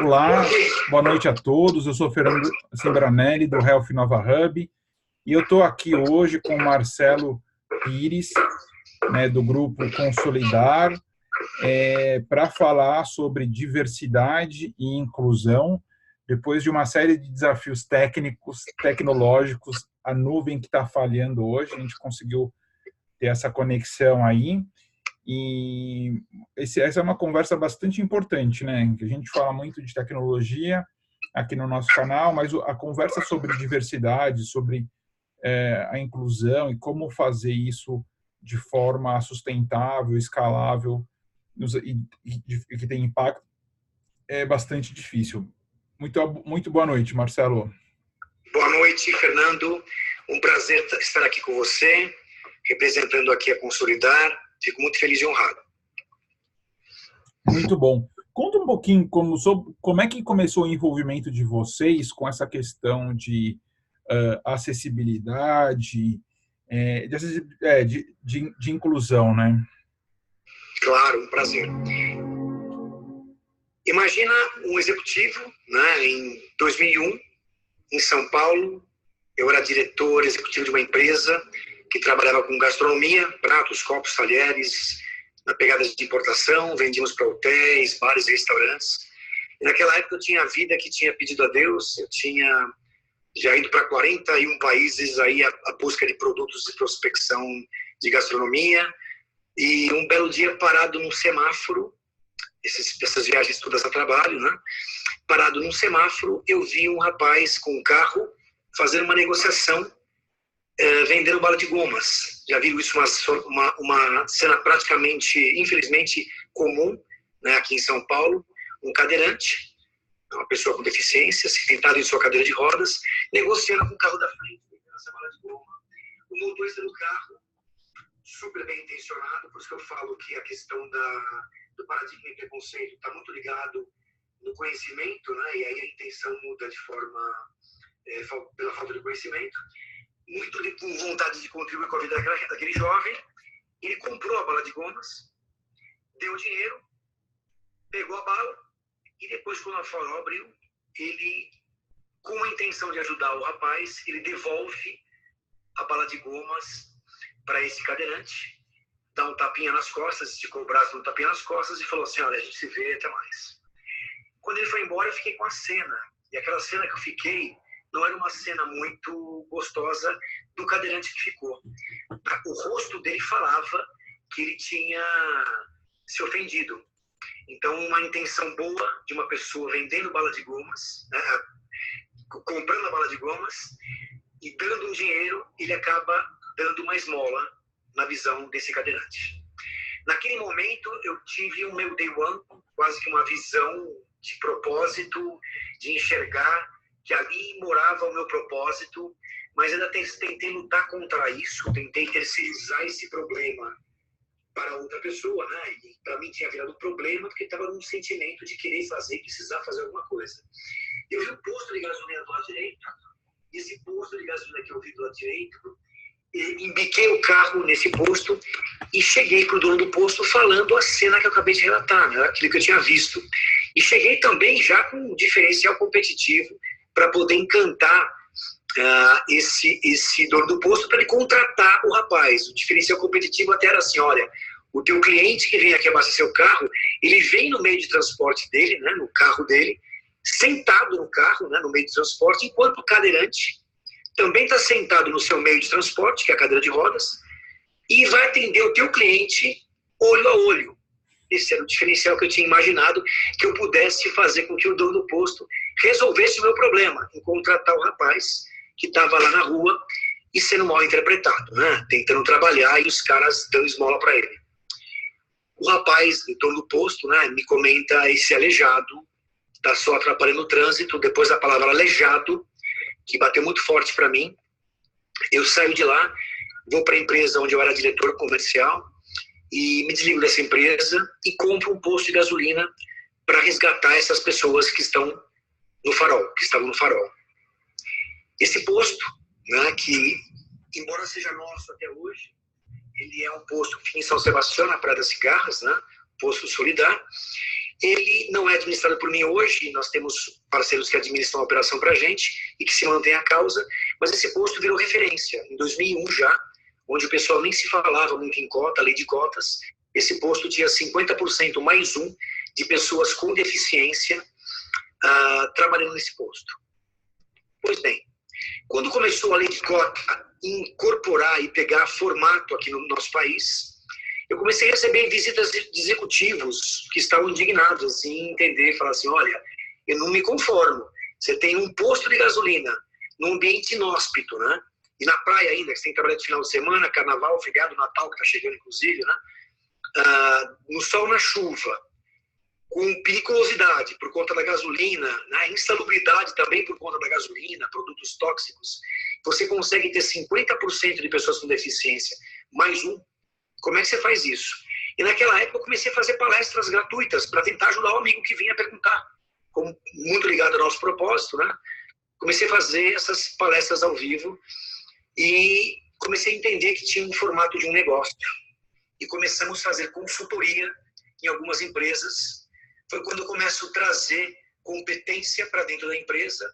Olá, boa noite a todos. Eu sou Fernando Cimbranelli, do Health Nova Hub, e eu estou aqui hoje com o Marcelo Pires, né, do grupo Consolidar, para falar sobre diversidade e inclusão. Depois de uma série de desafios técnicos, tecnológicos, a nuvem que está falhando hoje, a gente conseguiu ter essa conexão aí. E essa é uma conversa bastante importante, né? Que a gente fala muito de tecnologia aqui no nosso canal, mas a conversa sobre diversidade, sobre a inclusão e como fazer isso de forma sustentável, escalável e que tem impacto é bastante difícil. Muito boa noite, Marcelo. Boa noite, Fernando. Um prazer estar aqui com você, representando aqui a Consolidar. Fico muito feliz e honrado. Muito bom. Conta um pouquinho como é que começou o envolvimento de vocês com essa questão de acessibilidade, de inclusão, né? Claro, um prazer. Imagina um executivo, né, em 2001, em São Paulo. Eu era diretor executivo de uma empresa que trabalhava com gastronomia, pratos, copos, talheres, na pegada de importação, vendíamos para hotéis, bares e restaurantes. E naquela época eu tinha a vida que tinha pedido a Deus, eu tinha já ido para 41 países aí a busca de produtos de prospecção de gastronomia. E um belo dia parado num semáforo, essas viagens todas a trabalho, né? Parado num semáforo, eu vi um rapaz com um carro fazer uma negociação vendendo bala de gomas. Já viram isso, uma cena praticamente, infelizmente, comum, né, aqui em São Paulo. Um cadeirante, uma pessoa com deficiência, sentado em sua cadeira de rodas, negociando com o carro da frente, vendendo essa bala de goma. O motorista do carro, super bem intencionado, por isso que eu falo que a questão do paradigma e preconceito está muito ligado no conhecimento, né, e aí a intenção muda de forma pela falta de conhecimento. Muito com vontade de contribuir com a vida daquele jovem, ele comprou a bala de gomas, deu o dinheiro, pegou a bala e depois, quando a farol abriu, ele, com a intenção de ajudar o rapaz, ele devolve a bala de gomas para esse cadeirante, dá um tapinha nas costas, esticou o braço, dá um tapinha nas costas e falou assim: olha, a gente se vê, até mais. Quando ele foi embora, eu fiquei com a cena, e aquela cena que eu fiquei não era uma cena muito gostosa do cadeirante que ficou. O rosto dele falava que ele tinha se ofendido. Então, uma intenção boa de uma pessoa vendendo bala de gomas, né, comprando a bala de gomas e dando um dinheiro, ele acaba dando uma esmola na visão desse cadeirante. Naquele momento, eu tive um meu day one, quase que uma visão de propósito, de enxergar que ali morava o meu propósito, mas ainda tentei lutar contra isso, tentei terceirizar esse problema para outra pessoa, né? E para mim tinha virado um problema porque estava num sentimento de querer fazer, precisar fazer alguma coisa. Eu vi um posto de gasolina do lado direito, e esse posto de gasolina que eu vi do lado direito, embiquei o carro nesse posto e cheguei para o dono do posto falando a cena que eu acabei de relatar, né? Aquilo que eu tinha visto. E cheguei também já com um diferencial competitivo para poder encantar esse dono do posto para ele contratar o rapaz. O diferencial competitivo até era assim: olha, o teu cliente que vem aqui abastecer o carro, ele vem no meio de transporte dele, né, no carro dele, sentado no carro, né, no meio de transporte, enquanto o cadeirante também está sentado no seu meio de transporte, que é a cadeira de rodas, e vai atender o teu cliente olho a olho. Esse era o diferencial que eu tinha imaginado, que eu pudesse fazer com que o dono do posto resolvesse o meu problema, em contratar o rapaz que estava lá na rua e sendo mal interpretado, né? Tentando trabalhar e os caras dando esmola para ele. O rapaz, o dono do posto, né, me comenta esse aleijado, está só atrapalhando o trânsito, depois a palavra aleijado, que bateu muito forte para mim. Eu saio de lá, vou para a empresa onde eu era diretor comercial, e me desligo dessa empresa e compro um posto de gasolina para resgatar essas pessoas que estão no farol, que estavam no farol. Esse posto, né, que embora seja nosso até hoje, ele é um posto que fica em São Sebastião, na Praia das Cigarras, né, posto Solidar, Ele não é administrado por mim hoje, nós temos parceiros que administram a operação para a gente e que se mantém a causa, mas esse posto virou referência, em 2001 já, onde o pessoal nem se falava muito em cota, lei de cotas, esse posto tinha 50% mais um de pessoas com deficiência trabalhando nesse posto. Pois bem, quando começou a lei de cota incorporar e pegar formato aqui no nosso país, eu comecei a receber visitas de executivos que estavam indignados em entender, falar assim, olha, eu não me conformo, você tem um posto de gasolina num ambiente inóspito, né? E na praia ainda, que você tem que trabalhar de final de semana, carnaval, feriado, Natal, que está chegando inclusive, né? No sol, na chuva, com periculosidade por conta da gasolina, né? Insalubridade também por conta da gasolina, produtos tóxicos, você consegue ter 50% de pessoas com deficiência, mais um. Como é que você faz isso? E naquela época eu comecei a fazer palestras gratuitas para tentar ajudar o amigo que vinha perguntar, como muito ligado ao nosso propósito, né? Comecei a fazer essas palestras ao vivo e comecei a entender que tinha um formato de um negócio. E começamos a fazer consultoria em algumas empresas. Foi quando eu começo a trazer competência para dentro da empresa.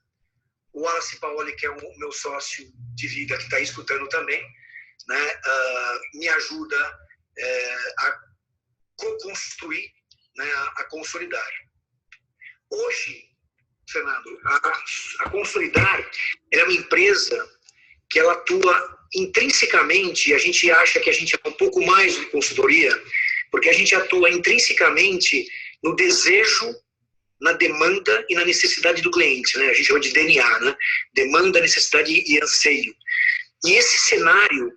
O Wallace Paoli, que é o meu sócio de vida, que está aí escutando também, né, me ajuda a co-construir, né, a consolidar. Hoje, Fernando, a Consolidar é uma empresa que ela atua intrinsecamente, e a gente acha que a gente é um pouco mais do que consultoria, porque a gente atua intrinsecamente no desejo, na demanda e na necessidade do cliente, né? A gente chama de DNA, né? Demanda, necessidade e anseio. E esse cenário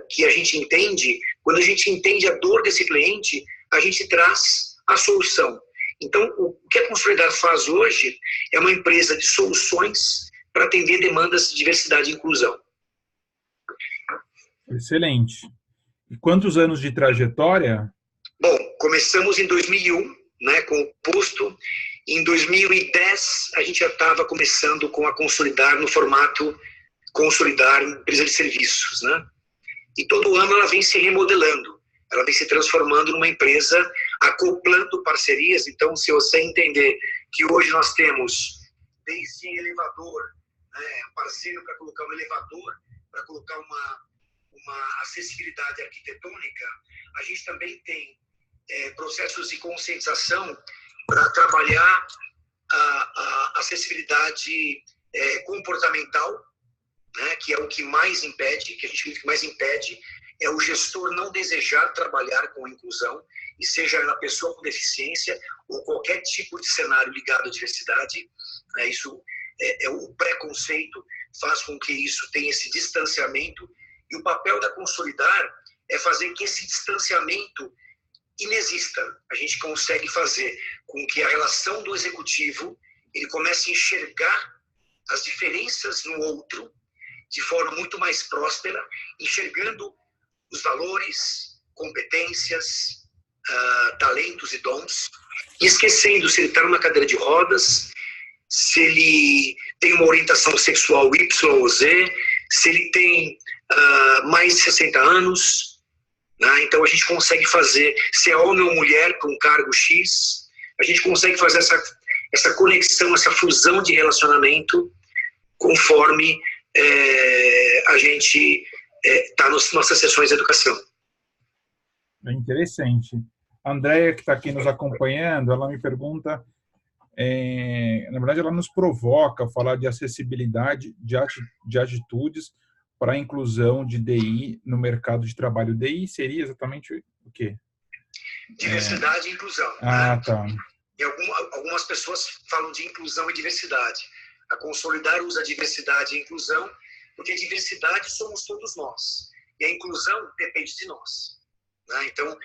que a gente entende, quando a gente entende a dor desse cliente, a gente traz a solução. Então, o que a Consolidar faz hoje é uma empresa de soluções para atender demandas de diversidade e inclusão. Excelente. E quantos anos de trajetória? Bom, começamos em 2001, né, com o posto. Em 2010, a gente já estava começando com a Consolidar no formato Consolidar empresa de serviços, né? E todo ano ela vem se remodelando, ela vem se transformando numa empresa, acoplando parcerias. Então, se você entender que hoje nós temos desde elevador, né, parceiro para colocar um elevador, para colocar uma acessibilidade arquitetônica, a gente também tem processos de conscientização para trabalhar a acessibilidade comportamental, né, que é o que mais impede, que a gente que mais impede é o gestor não desejar trabalhar com a inclusão, e seja ela pessoa com deficiência ou qualquer tipo de cenário ligado à diversidade. Isso o preconceito faz com que isso tenha esse distanciamento, e o papel da Consolidar é fazer que esse distanciamento inexista. A gente consegue fazer com que a relação do executivo ele comece a enxergar as diferenças no outro de forma muito mais próspera, enxergando os valores, competências, talentos e dons, e esquecendo se ele está numa cadeira de rodas, se ele tem uma orientação sexual Y ou Z, se ele tem mais de 60 anos, né? Então a gente consegue fazer, se é homem ou mulher com um cargo X, a gente consegue fazer essa conexão, essa fusão de relacionamento conforme a gente está nas nossas sessões de educação. É interessante. A Andréia, que está aqui nos acompanhando, ela me pergunta, na verdade ela nos provoca a falar de acessibilidade de atitudes para a inclusão de DI no mercado de trabalho. DI seria exatamente o quê? Diversidade e inclusão. Ah, né? tá. E algumas pessoas falam de inclusão e diversidade. A Consolidar usa diversidade e inclusão, porque a diversidade somos todos nós. E a inclusão depende de nós. Né? Então,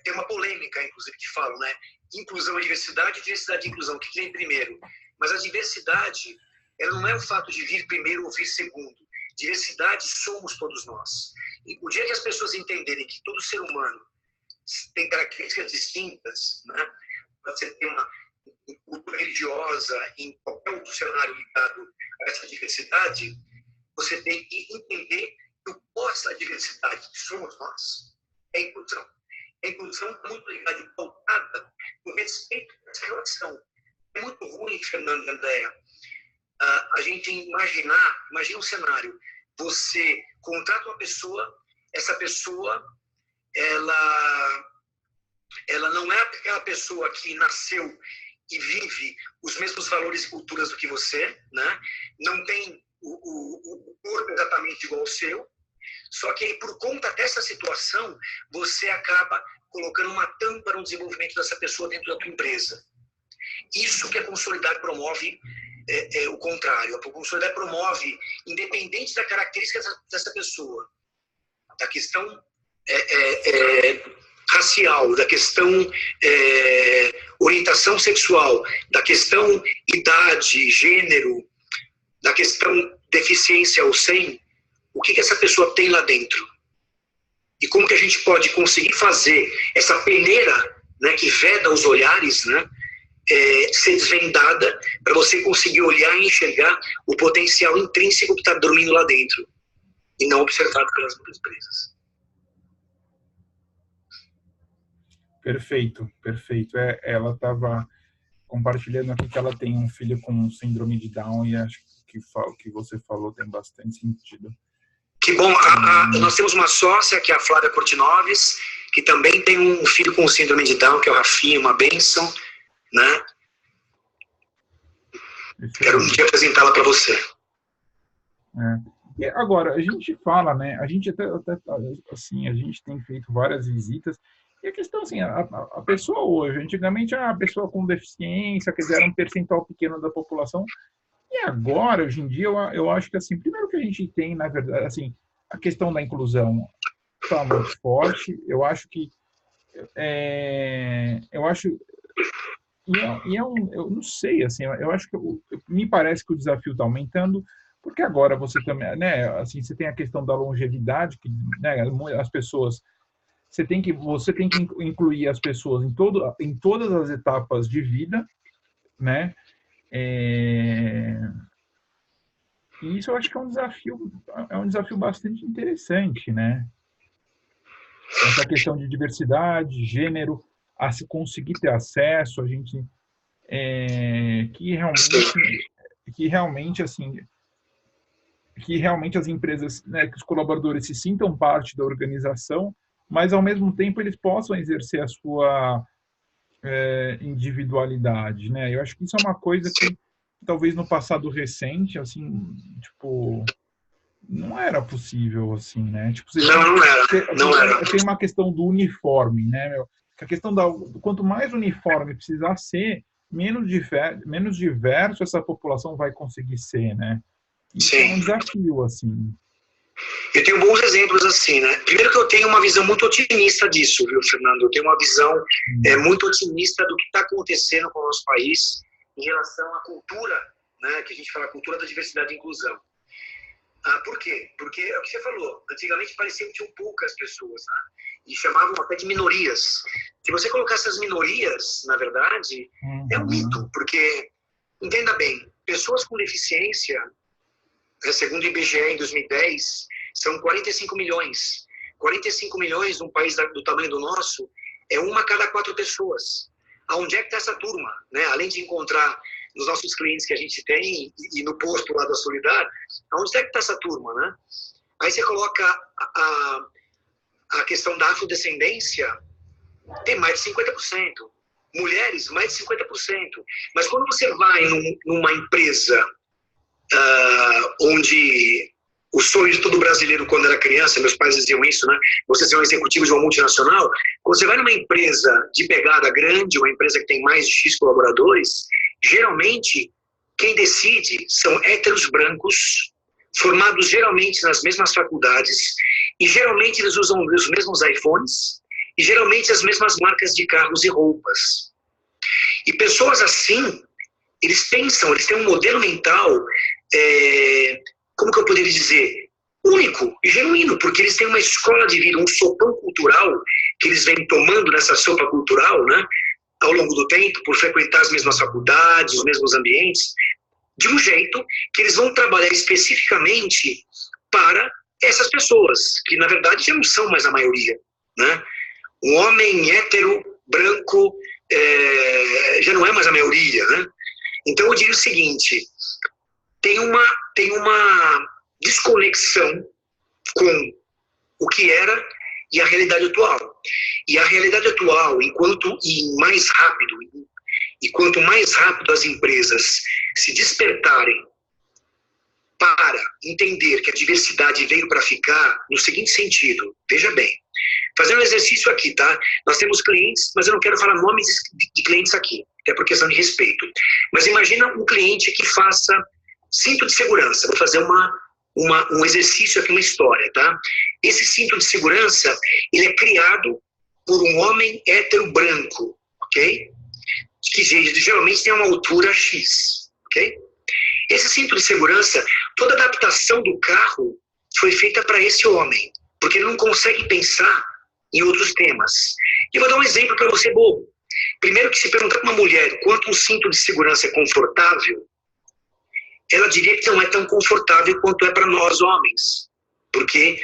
tem uma polêmica, inclusive, que falam, né? Inclusão e diversidade e inclusão. O que vem primeiro? Mas a diversidade, ela não é o fato de vir primeiro ou vir segundo. Diversidade somos todos nós. E o dia que as pessoas entenderem que todo ser humano tem características distintas, né? Você tem uma cultura religiosa, em qualquer outro cenário ligado a essa diversidade, você tem que entender que o pós da diversidade, que somos nós, é a inclusão. A inclusão está muito ligada e pautada o respeito dessa relação. É muito ruim, Fernando e Andréa, a gente imagina um cenário. Você contrata uma pessoa, essa pessoa, ela não é aquela pessoa que nasceu e vive os mesmos valores e culturas do que você, né? Não tem o corpo exatamente igual ao seu, só que aí, por conta dessa situação, você acaba colocando uma tampa no desenvolvimento dessa pessoa dentro da tua empresa. Isso que a Consolidar promove é o contrário. A Consolidar promove, independente da característica dessa pessoa, da questão racial, da questão orientação sexual, da questão idade, gênero, da questão deficiência ou sem, o que essa pessoa tem lá dentro? E como que a gente pode conseguir fazer essa peneira, né, que veda os olhares, né, ser desvendada para você conseguir olhar e enxergar o potencial intrínseco que está dormindo lá dentro e não observado pelas empresas. Perfeito, perfeito. Ela estava compartilhando aqui que ela tem um filho com síndrome de Down e acho que o que você falou tem bastante sentido. Que bom. Nós temos uma sócia, que é a Flávia Cortinoves, que também tem um filho com síndrome de Down, que é o Rafinha, uma bênção, né? Quero um dia apresentá-la para você. Agora, a gente fala, né? A gente até assim, a gente tem feito várias visitas. E a questão, assim, a pessoa hoje, antigamente a pessoa com deficiência, quer dizer, era um percentual pequeno da população, e agora, hoje em dia, eu acho que, assim, primeiro que a gente tem, na verdade, assim, a questão da inclusão está muito forte, eu acho que, eu não sei, assim, eu acho que, me parece que o desafio está aumentando, porque agora você também, né, assim, você tem a questão da longevidade, que, né, as pessoas... Você tem que incluir as pessoas em todas as etapas de vida, né? E isso eu acho que é um desafio bastante interessante, né? Essa questão de diversidade, gênero, a se conseguir ter acesso, a gente que realmente as empresas, né, que os colaboradores se sintam parte da organização, mas, ao mesmo tempo, eles possam exercer a sua individualidade, né? Eu acho que isso é uma coisa que, talvez, no passado recente, assim, tipo, não era possível, assim, né? Tipo, não era. Tem uma questão do uniforme, né, meu? A questão quanto mais uniforme precisar ser, menos diverso essa população vai conseguir ser, né? Isso é um desafio, assim. Eu tenho bons exemplos assim, né? Primeiro que eu tenho uma visão muito otimista disso, viu, Fernando? Eu tenho uma visão muito otimista do que está acontecendo com o nosso país em relação à cultura, né? Que a gente fala, a cultura da diversidade e inclusão. Por quê? Porque é o que você falou. Antigamente parecia que tinham poucas pessoas, né? E chamavam até de minorias. Se você colocar essas minorias, na verdade, é um mito, porque, entenda bem, pessoas com deficiência, segundo o IBGE, em 2010, são 45 milhões. 45 milhões num país do tamanho do nosso é 1 a cada 4 pessoas. Aonde é que está essa turma? Né? Além de encontrar nos nossos clientes que a gente tem e no posto lá da Solidar, aonde é que está essa turma? Né? Aí você coloca a questão da afrodescendência, tem mais de 50%. Mulheres, mais de 50%. Mas quando você vai numa empresa onde o sonho de todo brasileiro quando era criança, meus pais diziam isso, né? Você ser um executivo de uma multinacional, quando você vai numa empresa de pegada grande, uma empresa que tem mais de X colaboradores, geralmente quem decide são héteros brancos, formados geralmente nas mesmas faculdades, e geralmente eles usam os mesmos iPhones, e geralmente as mesmas marcas de carros e roupas. E pessoas assim, eles pensam, eles têm um modelo mental, como que eu poderia dizer, único e genuíno, porque eles têm uma escola de vida, um sopão cultural que eles vêm tomando nessa sopa cultural, né, ao longo do tempo, por frequentar as mesmas faculdades, os mesmos ambientes, de um jeito que eles vão trabalhar especificamente para essas pessoas, que na verdade já não são mais a maioria, né? Um homem hétero, branco, já não é mais a maioria, né? Então eu diria o seguinte, tem uma desconexão com o que era e a realidade atual. E a realidade atual, quanto mais rápido as empresas se despertarem para entender que a diversidade veio para ficar, no seguinte sentido, veja bem, fazendo um exercício aqui, tá? Nós temos clientes, mas eu não quero falar nomes de clientes aqui, até por questão de respeito. Mas imagina um cliente que faça cinto de segurança. Vou fazer um exercício aqui, uma história, tá? Esse cinto de segurança, ele é criado por um homem hétero branco, ok? Que geralmente tem uma altura X, ok? Esse cinto de segurança, toda a adaptação do carro foi feita para esse homem, porque ele não consegue pensar em outros temas. E vou dar um exemplo para você, bobo. Primeiro que se perguntar para uma mulher quanto um cinto de segurança é confortável, ela diria que não é tão confortável quanto é para nós homens, porque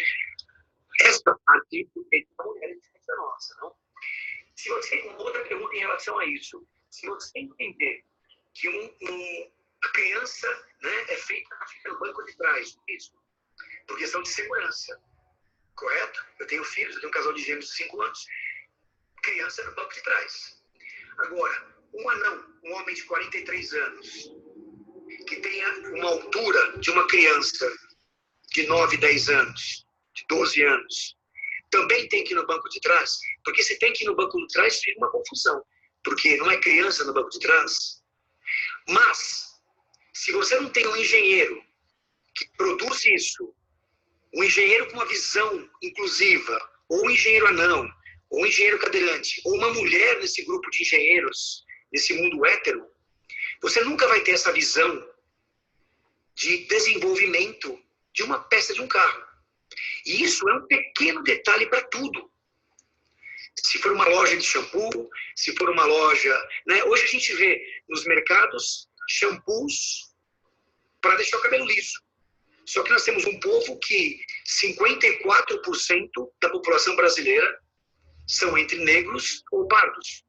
essa parte da mulher é diferente da nossa, não? Se você tem outra pergunta em relação a isso, se você entender que a criança, né, é feita no banco de trás, isso, por questão de segurança, correto? Eu tenho filhos, eu tenho um casal de gêmeos de 5 anos, criança no banco de trás. Agora, um anão, um homem de 43 anos, que tenha uma altura de uma criança de 9, 10 anos, de 12 anos, também tem que ir no banco de trás, porque se tem que ir no banco de trás, fica uma confusão, porque não é criança no banco de trás. Mas, se você não tem um engenheiro que produz isso, um engenheiro com uma visão inclusiva, ou um engenheiro anão, ou um engenheiro cadeirante, ou uma mulher nesse grupo de engenheiros, nesse mundo hétero, você nunca vai ter essa visão de desenvolvimento de uma peça de um carro. E isso é um pequeno detalhe para tudo. Se for uma loja de shampoo, se for uma loja... né? Hoje a gente vê nos mercados shampoos para deixar o cabelo liso. Só que nós temos um povo que 54% da população brasileira são entre negros ou pardos.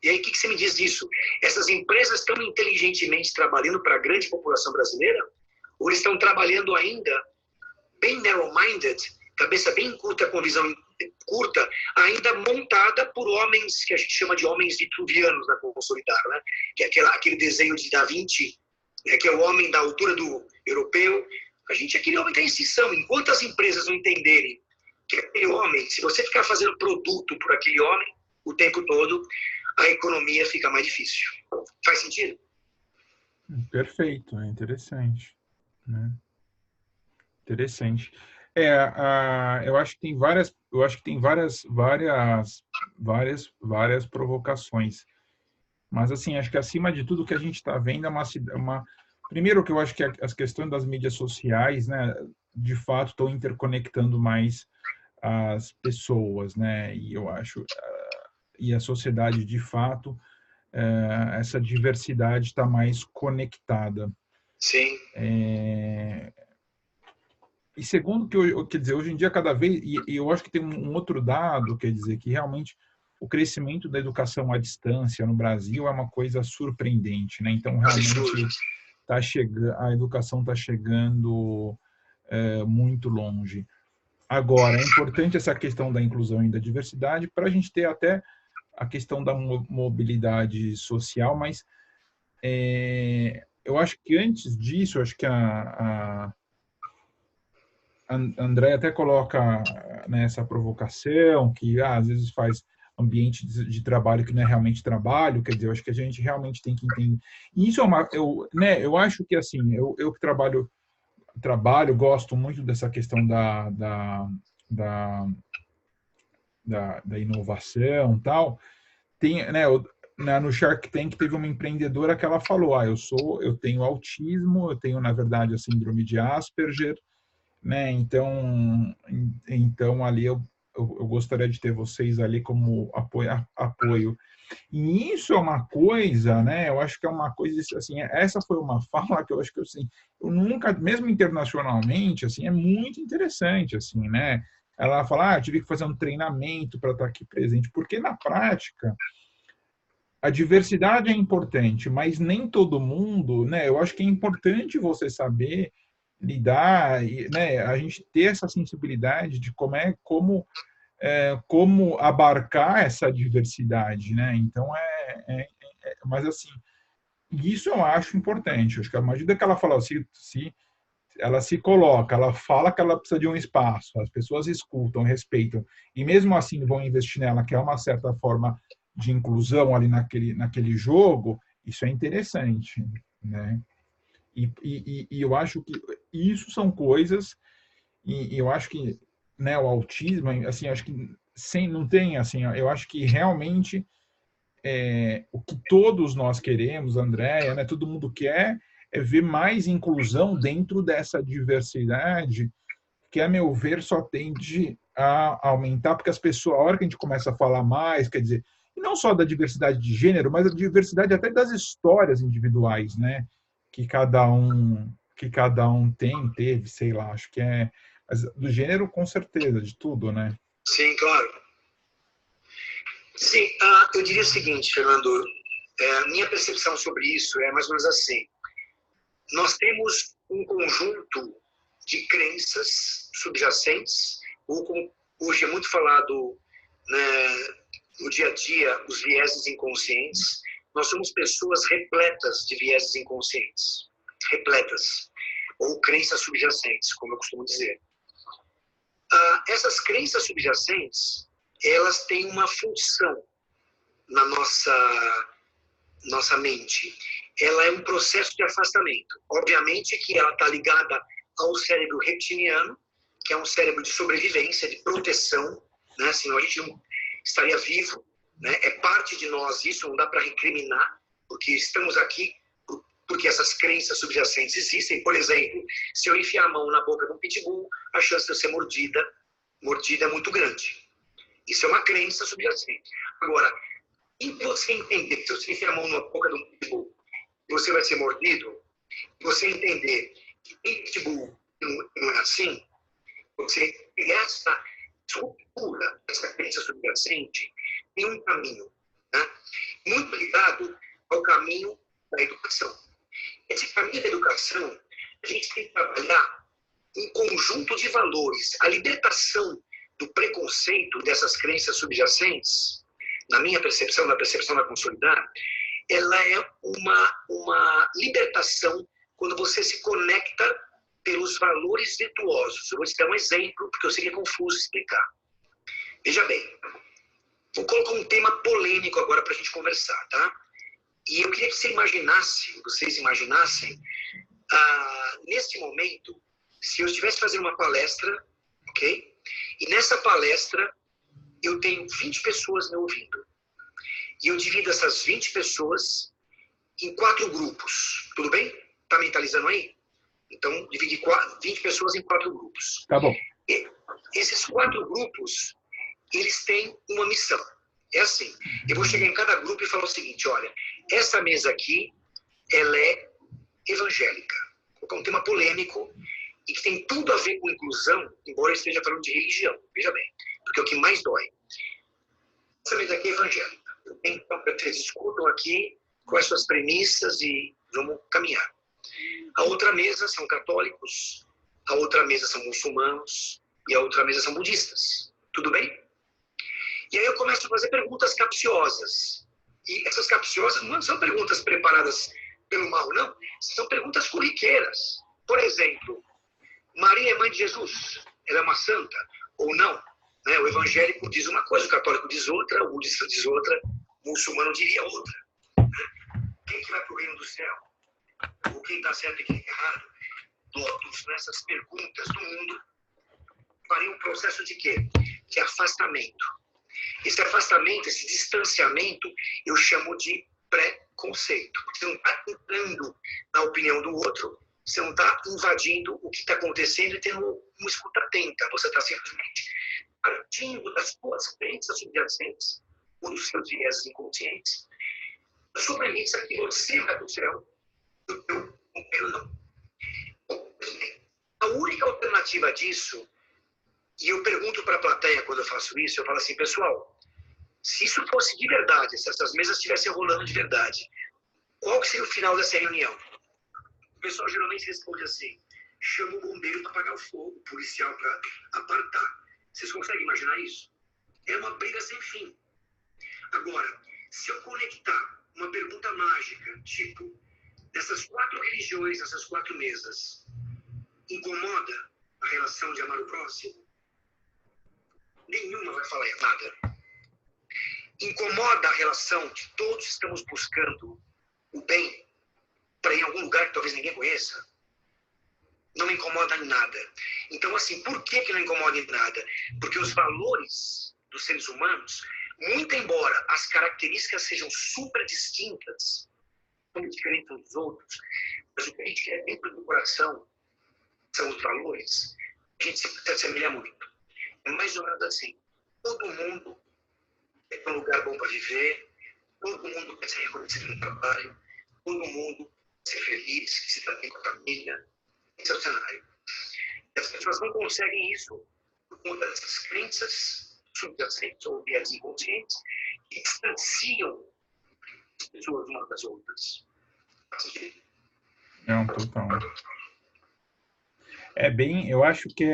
E aí, o que você me diz disso? Essas empresas estão inteligentemente trabalhando para a grande população brasileira? Ou eles estão trabalhando ainda bem narrow-minded, cabeça bem curta, com visão curta, ainda montada por homens, que a gente chama de homens vitruvianos na Consolidar, né? Que é aquele desenho de Da Vinci, né? Que é o homem da altura do europeu. A gente, aquele homem tem extinção. Enquanto as empresas não entenderem que aquele homem, se você ficar fazendo produto por aquele homem o tempo todo, a economia fica mais difícil. Faz sentido? Perfeito, é interessante, né? Interessante. Eu acho que tem várias provocações. Mas, assim, acho que acima de tudo o que a gente está vendo é primeiro que eu acho que as questões das mídias sociais, né, de fato, estão interconectando mais as pessoas, né? E eu acho... e a sociedade, de fato, essa diversidade está mais conectada. Sim. E segundo, quer dizer, hoje em dia, cada vez... E eu acho que tem um outro dado, quer dizer, que realmente o crescimento da educação à distância no Brasil é uma coisa surpreendente, né? Então, realmente, a educação está chegando muito longe. Agora, é importante essa questão da inclusão e da diversidade para a gente ter até a questão da mobilidade social, mas eu acho que antes disso, acho que a André até coloca nessa provocação que às vezes faz ambiente de trabalho que não é realmente trabalho, quer dizer, eu acho que a gente realmente tem que entender. E isso eu acho que, assim, eu que trabalho, gosto muito dessa questão da inovação e tal. Tem, né, no Shark Tank teve uma empreendedora que ela falou, eu tenho autismo, eu tenho, na verdade, a síndrome de Asperger, né? Então ali eu gostaria de ter vocês ali como apoio. E isso é uma coisa, né? Eu acho que é uma coisa, assim, essa foi uma fala que eu acho que, assim, eu nunca, mesmo internacionalmente, assim, é muito interessante, assim, né? Ela fala, eu tive que fazer um treinamento para estar aqui presente, porque na prática, a diversidade é importante, mas nem todo mundo, né? Eu acho que é importante você saber lidar, né? A gente ter essa sensibilidade de como abarcar essa diversidade, né? Então mas assim, isso eu acho importante. Acho que à medida que ela fala, se ela se coloca, ela fala que ela precisa de um espaço, as pessoas escutam, respeitam, e mesmo assim vão investir nela, que é uma certa forma de inclusão ali naquele jogo, isso é interessante, né? E eu acho que isso são coisas, e eu acho que, né, o autismo, assim, acho que não tem, assim, eu acho que realmente o que todos nós queremos, Andréia, né, todo mundo quer, é ver mais inclusão dentro dessa diversidade, que, a meu ver, só tende a aumentar, porque as pessoas, a hora que a gente começa a falar mais, quer dizer, e não só da diversidade de gênero, mas a diversidade até das histórias individuais, né, que cada um teve, sei lá, acho que mas do gênero com certeza, de tudo, né? Sim, claro. Sim, eu diria o seguinte, Fernando, minha percepção sobre isso é mais ou menos assim. Nós temos um conjunto de crenças subjacentes, ou como hoje é muito falado, né, no dia a dia, os vieses inconscientes. Nós somos pessoas repletas de vieses inconscientes, repletas, ou crenças subjacentes, como eu costumo dizer. Essas crenças subjacentes, elas têm uma função na nossa mente. Ela é um processo de afastamento. Obviamente que ela está ligada ao cérebro reptiliano, que é um cérebro de sobrevivência, de proteção, né? Senão a gente não estaria vivo, né? É parte de nós isso, não dá para recriminar, porque estamos aqui porque essas crenças subjacentes existem. Por exemplo, se eu enfiar a mão na boca de um pitbull, a chance de eu ser mordida é muito grande. Isso é uma crença subjacente. Agora, e você entender que se você enfiar a mão na boca de um pitbull, você vai ser mordido, você entender que pitbull não é assim, você ter essa estrutura, essa crença subjacente, tem um caminho, né? Muito ligado ao caminho da educação. Esse caminho da educação, a gente tem que trabalhar um conjunto de valores. A libertação do preconceito dessas crenças subjacentes, na minha percepção, na percepção da Consolidar, ela é uma libertação quando você se conecta pelos valores virtuosos. Eu vou te dar um exemplo, porque eu sei que é confuso explicar. Veja bem, vou colocar um tema polêmico agora para a gente conversar, tá? E eu queria que vocês imaginassem, nesse momento, se eu estivesse fazendo uma palestra, ok? E nessa palestra, eu tenho 20 pessoas me ouvindo. E eu divido essas 20 pessoas em 4 grupos. Tudo bem? Tá mentalizando aí? Então, dividi 20 pessoas em 4 grupos. Tá bom. E esses 4 grupos, eles têm uma missão. É assim, eu vou chegar em cada grupo e falar o seguinte, olha, essa mesa aqui, ela é evangélica. Vou colocar um tema polêmico e que tem tudo a ver com inclusão, embora eu esteja falando de religião, veja bem, porque é o que mais dói. Essa mesa aqui é evangélica. Então, vocês discutam aqui quais são as premissas e vamos caminhar. A outra mesa são católicos, a outra mesa são muçulmanos e a outra mesa são budistas. Tudo bem? E aí eu começo a fazer perguntas capciosas. E essas capciosas não são perguntas preparadas pelo mal, não. São perguntas corriqueiras. Por exemplo, Maria é mãe de Jesus? Ela é uma santa ou não? Né? O evangélico diz uma coisa, o católico diz outra, o budista diz outra, o muçulmano diria outra. Quem que vai para o reino do céu? Ou quem está certo e quem está errado? Todos nessas perguntas do mundo fariam um processo de quê? De afastamento. Esse afastamento, esse distanciamento, eu chamo de preconceito. Porque você não está entrando na opinião do outro, você não está invadindo o que está acontecendo e tendo uma escuta atenta. Você está simplesmente partindo das suas crenças subjacentes ou dos seus viés inconscientes. A sua premissa é que você vai para o céu e o teu companheiro não. A única alternativa disso, e eu pergunto para a plateia quando eu faço isso, eu falo assim, pessoal, Se isso fosse de verdade, se essas mesas estivessem rolando de verdade, qual que seria o final dessa reunião? O pessoal geralmente responde assim: chama o bombeiro para apagar o fogo, o policial para apartar. Vocês conseguem imaginar isso? É uma briga sem fim. Agora, se eu conectar uma pergunta mágica, tipo, dessas 4 religiões, essas 4 mesas, incomoda a relação de amar o próximo? Nenhuma vai falar nada. Incomoda a relação de todos estamos buscando o bem para ir em algum lugar que talvez ninguém conheça? Não me incomoda em nada. Então, assim, por que não incomoda em nada? Porque os valores dos seres humanos, muito embora as características sejam super distintas, são diferentes dos outros, mas o que a gente quer dentro do coração são os valores. A gente se assemelha muito. É mais ou menos assim. Todo mundo quer um lugar bom para viver, todo mundo quer ser reconhecido no trabalho, todo mundo quer ser feliz, que se dá bem com a família. Esse é o cenário. E as pessoas não conseguem isso por conta dessas crenças subjacentes ou viés inconscientes que distanciam as pessoas umas das outras. Não, total. É bem, eu acho que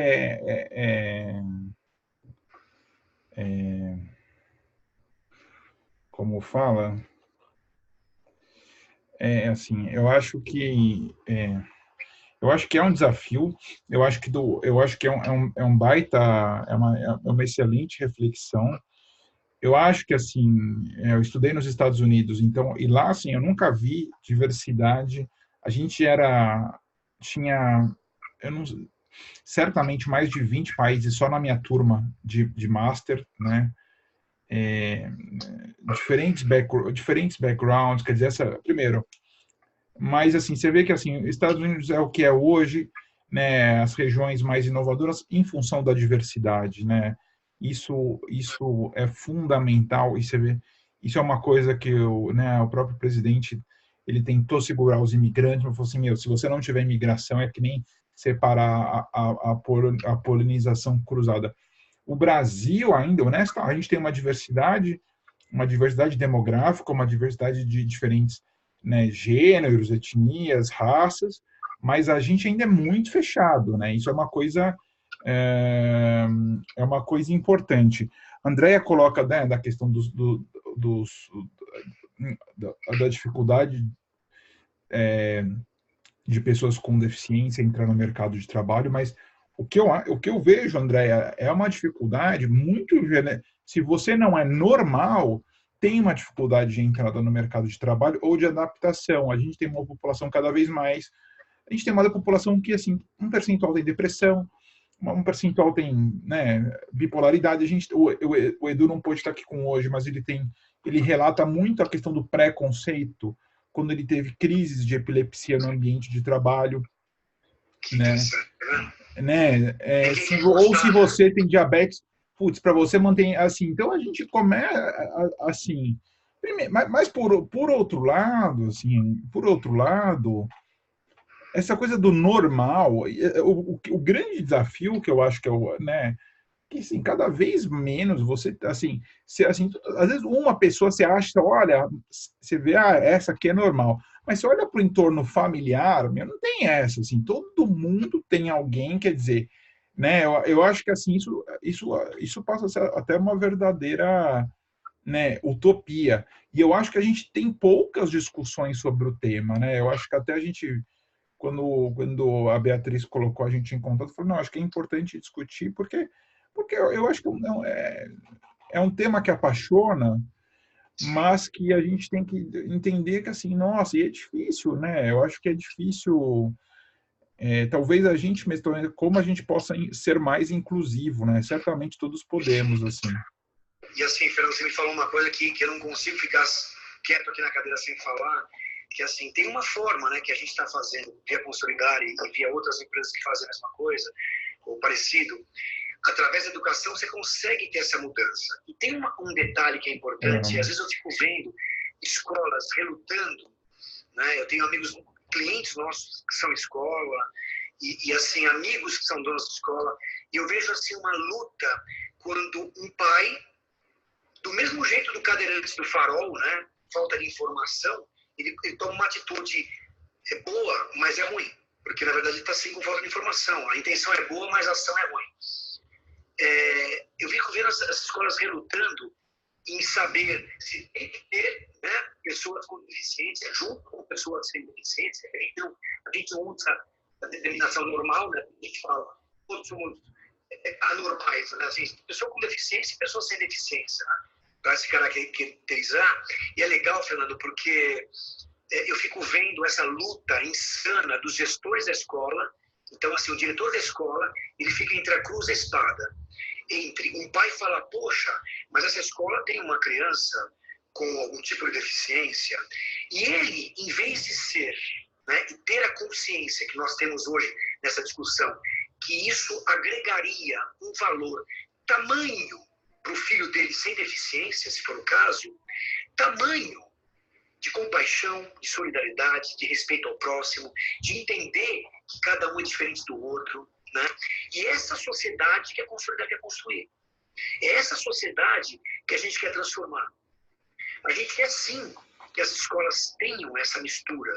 como fala, assim, eu acho que é um desafio, eu acho que é um baita, é uma excelente reflexão. Eu acho que, assim, eu estudei nos Estados Unidos, então, e lá, assim, eu nunca vi diversidade. A gente tinha, eu não, certamente mais de 20 países só na minha turma de master, né? É, diferentes backgrounds, quer dizer, primeiro, mas assim, você vê que assim, Estados Unidos é o que é hoje, né, as regiões mais inovadoras em função da diversidade, né? Isso é fundamental e você vê, isso é uma coisa que o próprio presidente ele tentou segurar os imigrantes, mas falou assim, meu, se você não tiver imigração é que nem separar a polinização cruzada. O Brasil ainda, honesto, a gente tem uma diversidade demográfica, uma diversidade de diferentes, né, gêneros, etnias, raças, mas a gente ainda é muito fechado, né? Isso é, é uma coisa importante. A Andrea coloca, né, da questão da dificuldade de pessoas com deficiência entrar no mercado de trabalho, mas o que eu vejo, Andréia, é uma dificuldade muito. Se você não é normal, tem uma dificuldade de entrada no mercado de trabalho ou de adaptação. A gente tem uma população cada vez mais. A gente tem uma população que, assim, um percentual tem depressão, um percentual tem, né, bipolaridade. O Edu não pôde estar aqui com hoje, mas ele relata muito a questão do preconceito quando ele teve crises de epilepsia no ambiente de trabalho, né? Ou se você tem diabetes, putz, para você manter assim. Então a gente começa assim, mas por outro lado, assim, essa coisa do normal, o grande desafio que eu acho que é né, que assim, cada vez menos você assim, assim, às vezes uma pessoa você acha, olha, você vê, essa aqui é normal, mas você olha para o entorno familiar, meu, não tem essa, assim, todo mundo tem alguém, quer dizer, né, eu acho que assim, isso passa a ser até uma verdadeira, né, utopia, e eu acho que a gente tem poucas discussões sobre o tema, né, eu acho que até a gente quando a Beatriz colocou a gente em contato, falou, não, acho que é importante discutir, porque eu acho que é um tema que apaixona, mas que a gente tem que entender que, assim, nossa, e é difícil, né? Eu acho que é difícil, talvez a gente mesmo, como a gente possa ser mais inclusivo, né? Certamente todos podemos, assim. E assim, Fernando, você me falou uma coisa que eu não consigo ficar quieto aqui na cadeira sem falar, que assim, tem uma forma, né, que a gente está fazendo via Consolidar e via outras empresas que fazem a mesma coisa, ou parecido. Através da educação você consegue ter essa mudança. E tem um detalhe que é importante, às vezes eu fico vendo escolas relutando, né? Eu tenho amigos, clientes nossos que são escola, e assim, amigos que são donos de escola, e eu vejo assim uma luta quando um pai Do mesmo jeito do cadeirante do farol, né? Falta de informação, ele toma uma atitude boa, mas é ruim. Porque, na verdade, ele está assim com falta de informação. A intenção é boa, mas a ação é ruim. Eu fico vendo as escolas relutando em saber se tem que ter, né, pessoas com deficiência junto com pessoas sem deficiência. A gente não usa a determinação normal, né? A gente fala, todos somos anormais, né? Assim, pessoa com deficiência e pessoa sem deficiência, né? Para se caracterizar. E é legal, Fernando, porque eu fico vendo essa luta insana dos gestores da escola. Então, assim, o diretor da escola, ele fica entre a cruz e a espada. Entre um pai fala, poxa, mas essa escola tem uma criança com algum tipo de deficiência, e ele, em vez de ser, né, e ter a consciência que nós temos hoje nessa discussão, que isso agregaria um valor tamanho para o filho dele sem deficiência, se for o caso, tamanho de compaixão, de solidariedade, de respeito ao próximo, de entender que cada um é diferente do outro, né? E essa sociedade que a Consolidar quer construir. É essa sociedade que a gente quer transformar. A gente quer sim que as escolas tenham essa mistura,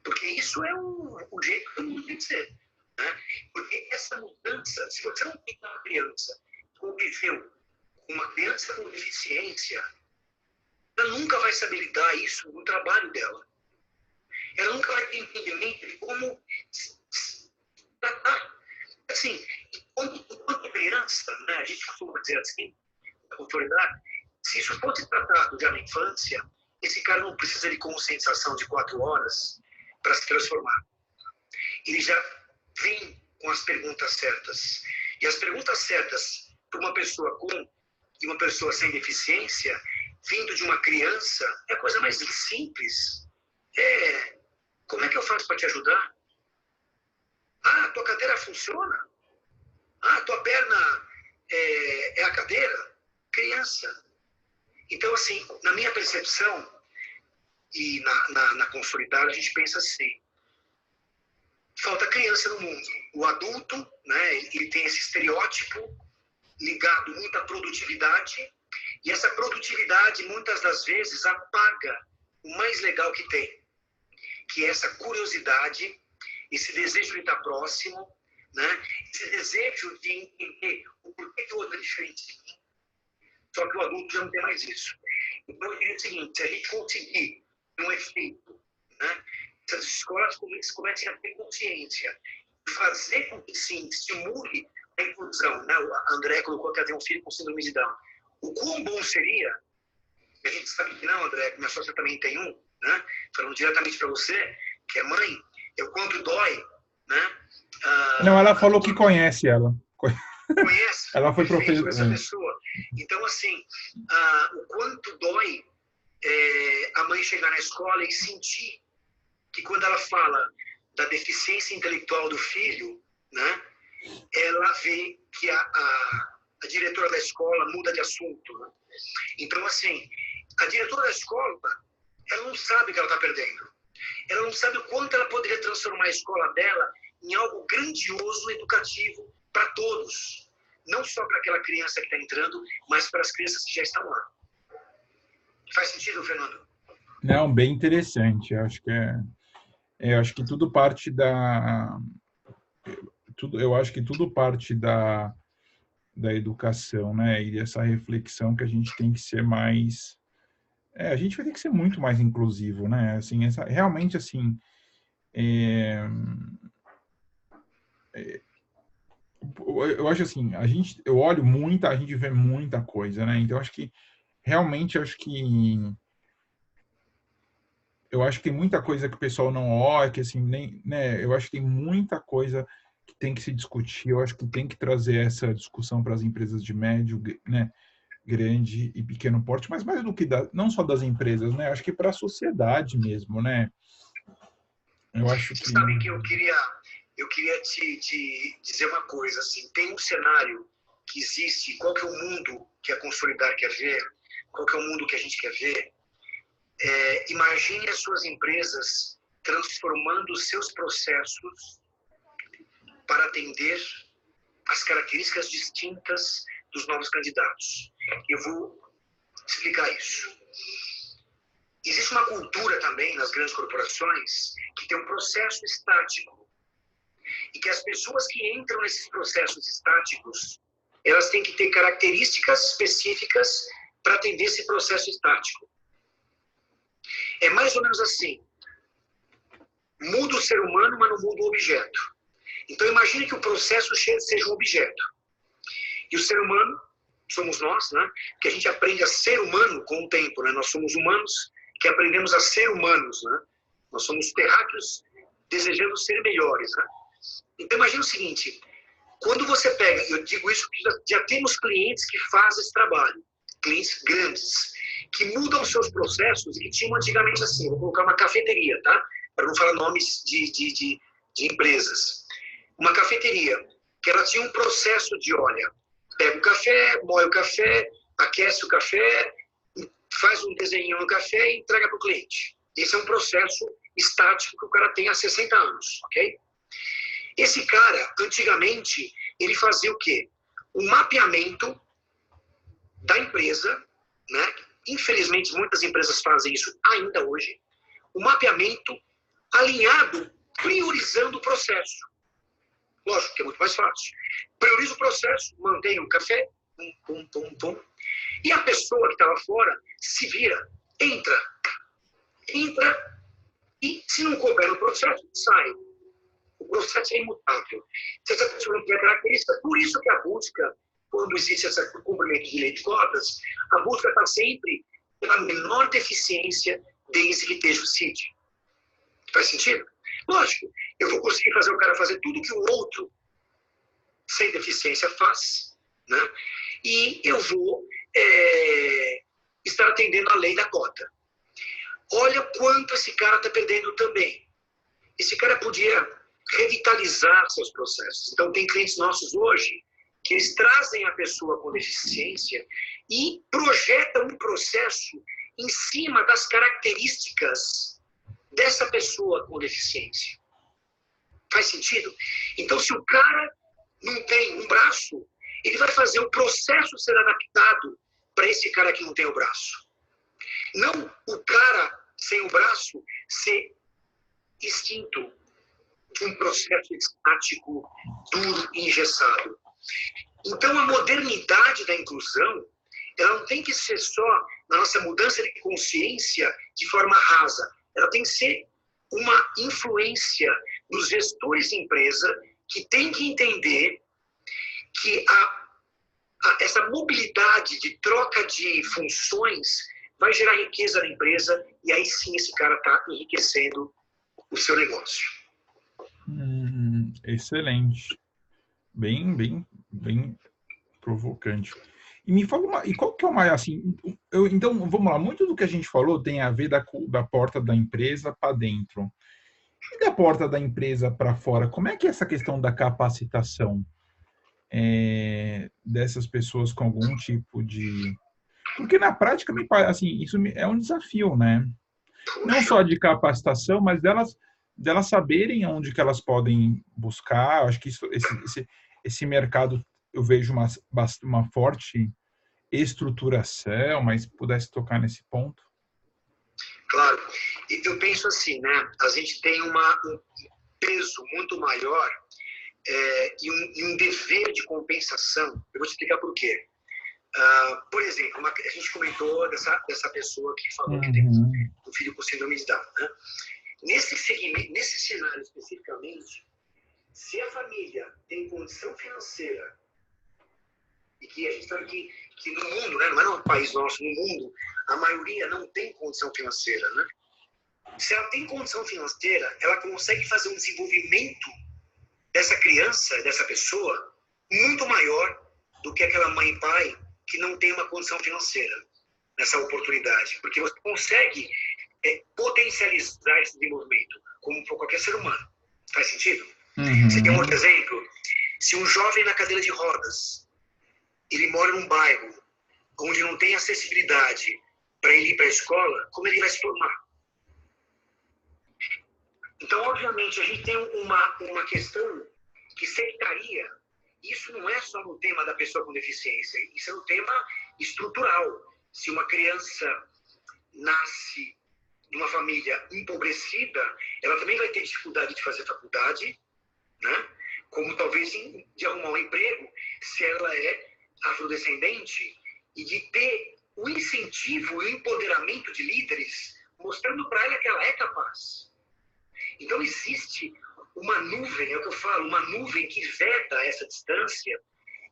porque isso é o jeito que o mundo tem que ser, né? Porque essa mudança, se você não tem uma criança que conviveu com uma criança com deficiência, ela nunca vai saber lidar isso no trabalho dela. Ela nunca vai ter entendimento de como tratar. Assim, enquanto criança, né, a gente costuma dizer assim, na autoridade, se isso fosse tratado já na infância, esse cara não precisa de conscientização de 4 horas para se transformar. Ele já vem com as perguntas certas. E as perguntas certas para uma pessoa com e uma pessoa sem deficiência, vindo de uma criança, é a coisa mais simples. Como é que eu faço para te ajudar? Ah, tua cadeira funciona? Ah, tua perna é a cadeira? Criança. Então, assim, na minha percepção, e na Consolidar, a gente pensa assim, falta criança no mundo. O adulto, né, ele tem esse estereótipo ligado muito à produtividade, e essa produtividade, muitas das vezes, apaga o mais legal que tem, que é essa curiosidade, esse desejo de estar próximo, né? Esse desejo de entender o porquê que o outro é diferente de mim. Só que o adulto já não tem mais isso. Então, eu diria o seguinte, se a gente conseguir um efeito, né? Essas escolas comecem a ter consciência, fazer com que, sim, estimule a inclusão, né? A André colocou que ela tem um filho com síndrome de Down. O quão bom seria, a gente sabe que não, André, minha sócia também tem um, né? Falando diretamente para você, que é mãe, é o quanto dói, né? Não, ela falou que conhece ela. Conhece? Ela foi Perfeito, professora. essa pessoa. Então, assim, o quanto dói a mãe chegar na escola e sentir que quando ela fala da deficiência intelectual do filho, né, ela vê que a diretora da escola muda de assunto. Né? Então, assim, a diretora da escola, ela não sabe que ela está perdendo. Ela não sabe o quanto ela poderia transformar a escola dela em algo grandioso, educativo para todos. Não só para aquela criança que está entrando, mas para as crianças que já estão lá. Faz sentido, Fernando? Não, bem interessante. Eu acho que tudo parte eu acho que tudo parte da educação, né? E dessa reflexão que a gente tem que ser mais, a gente vai ter que ser muito mais inclusivo, né? Assim, realmente assim, eu acho assim, a gente vê muita coisa, né? Então acho que realmente eu acho que tem muita coisa que o pessoal não olha, que assim, nem, né, eu acho que tem muita coisa que tem que se discutir, eu acho que tem que trazer essa discussão para as empresas de médio, né, grande e pequeno porte, mas mais do que não só das empresas, né, acho que para a sociedade mesmo, né. Eu acho Você que sabe que eu queria te dizer uma coisa, assim, tem um cenário que existe, qual que é o mundo que a Consolidar quer ver, qual que é o mundo que a gente quer ver. Imagine as suas empresas transformando os seus processos para atender as características distintas dos novos candidatos. Eu vou explicar isso. Existe uma cultura também nas grandes corporações que tem um processo estático. E que as pessoas que entram nesses processos estáticos, elas têm que ter características específicas para atender esse processo estático. É mais ou menos assim. Muda o ser humano, mas não muda o objeto. Então imagine que o processo seja um objeto. E o ser humano, somos nós, né? Que a gente aprende a ser humano com o tempo, né? Nós somos humanos que aprendemos a ser humanos, né? Nós somos terráqueos desejando ser melhores, né? Então imagine o seguinte, quando você pega, eu digo isso porque já temos clientes que fazem esse trabalho, clientes grandes, que mudam seus processos e que tinham antigamente assim, vou colocar uma cafeteria, tá? Para não falar nomes de empresas. Uma cafeteria, que ela tinha um processo de, olha, pega o café, moe o café, aquece o café, faz um desenho no café e entrega para o cliente. Esse é um processo estático que o cara tem há 60 anos, ok? Esse cara, antigamente, ele fazia o quê? Um mapeamento da empresa, né? Infelizmente, muitas empresas fazem isso ainda hoje. Um mapeamento alinhado, priorizando o processo. Lógico que é muito mais fácil. Prioriza o processo, mantém o café, e a pessoa que estava fora se vira, entra, e se não couber no processo, sai. O processo é imutável. Se essa pessoa não tiver característica, por isso que a busca, quando existe esse cumprimento de lei de cotas, a busca está sempre pela menor deficiência desde que esteja o CID. Faz sentido? Lógico, eu vou conseguir fazer o cara fazer tudo que o outro sem deficiência faz, né? E eu vou estar atendendo a lei da cota. Olha quanto esse cara está perdendo também. Esse cara podia revitalizar seus processos. Então, tem clientes nossos hoje que eles trazem a pessoa com deficiência e projetam um processo em cima das características dessa pessoa com deficiência. Faz sentido? Então, se o cara não tem um braço, ele vai fazer o processo ser adaptado para esse cara que não tem o braço. Não o cara sem o braço ser extinto de um processo estático, duro e engessado. Então, a modernidade da inclusão, ela não tem que ser só na nossa mudança de consciência de forma rasa. Ela tem que ser uma influência dos gestores de empresa que tem que entender que essa mobilidade de troca de funções vai gerar riqueza na empresa e aí sim esse cara está enriquecendo o seu negócio. Excelente. Bem provocante. E me fala e qual que é o mais assim? Então, vamos lá. Muito do que a gente falou tem a ver da porta da empresa para dentro. E da porta da empresa para fora, como é que é essa questão da capacitação dessas pessoas com algum tipo de... Porque na prática, assim, isso é um desafio, né? Não só de capacitação, mas delas saberem onde que elas podem buscar. Acho que esse mercado, eu vejo uma forte estruturação, mas pudesse tocar nesse ponto. Claro. E eu penso assim, né? A gente tem um peso muito maior e um dever de compensação. Eu vou te explicar por quê. Por exemplo, a gente comentou dessa pessoa que falou que tem um filho com síndrome de Down, né? Nesse cenário especificamente, se a família tem condição financeira, e que a gente sabe que no mundo, né, não é no país nosso, no mundo, a maioria não tem condição financeira, né? Se ela tem condição financeira, ela consegue fazer um desenvolvimento dessa criança, dessa pessoa, muito maior do que aquela mãe e pai que não tem uma condição financeira nessa oportunidade. Porque você consegue potencializar esse desenvolvimento, como por qualquer ser humano. Faz sentido? Você tem um outro exemplo? Se um jovem na cadeira de rodas, ele mora num bairro onde não tem acessibilidade para ele ir para a escola, como ele vai se formar? Então, obviamente, a gente tem uma questão que sectaria. Isso não é só no tema da pessoa com deficiência, isso é um tema estrutural. Se uma criança nasce numa família empobrecida, ela também vai ter dificuldade de fazer faculdade, né? Como talvez de arrumar um emprego, se ela é afrodescendente, e de ter o incentivo e o empoderamento de líderes, mostrando para ela que ela é capaz. Então existe uma nuvem, é o que eu falo, uma nuvem que veda essa distância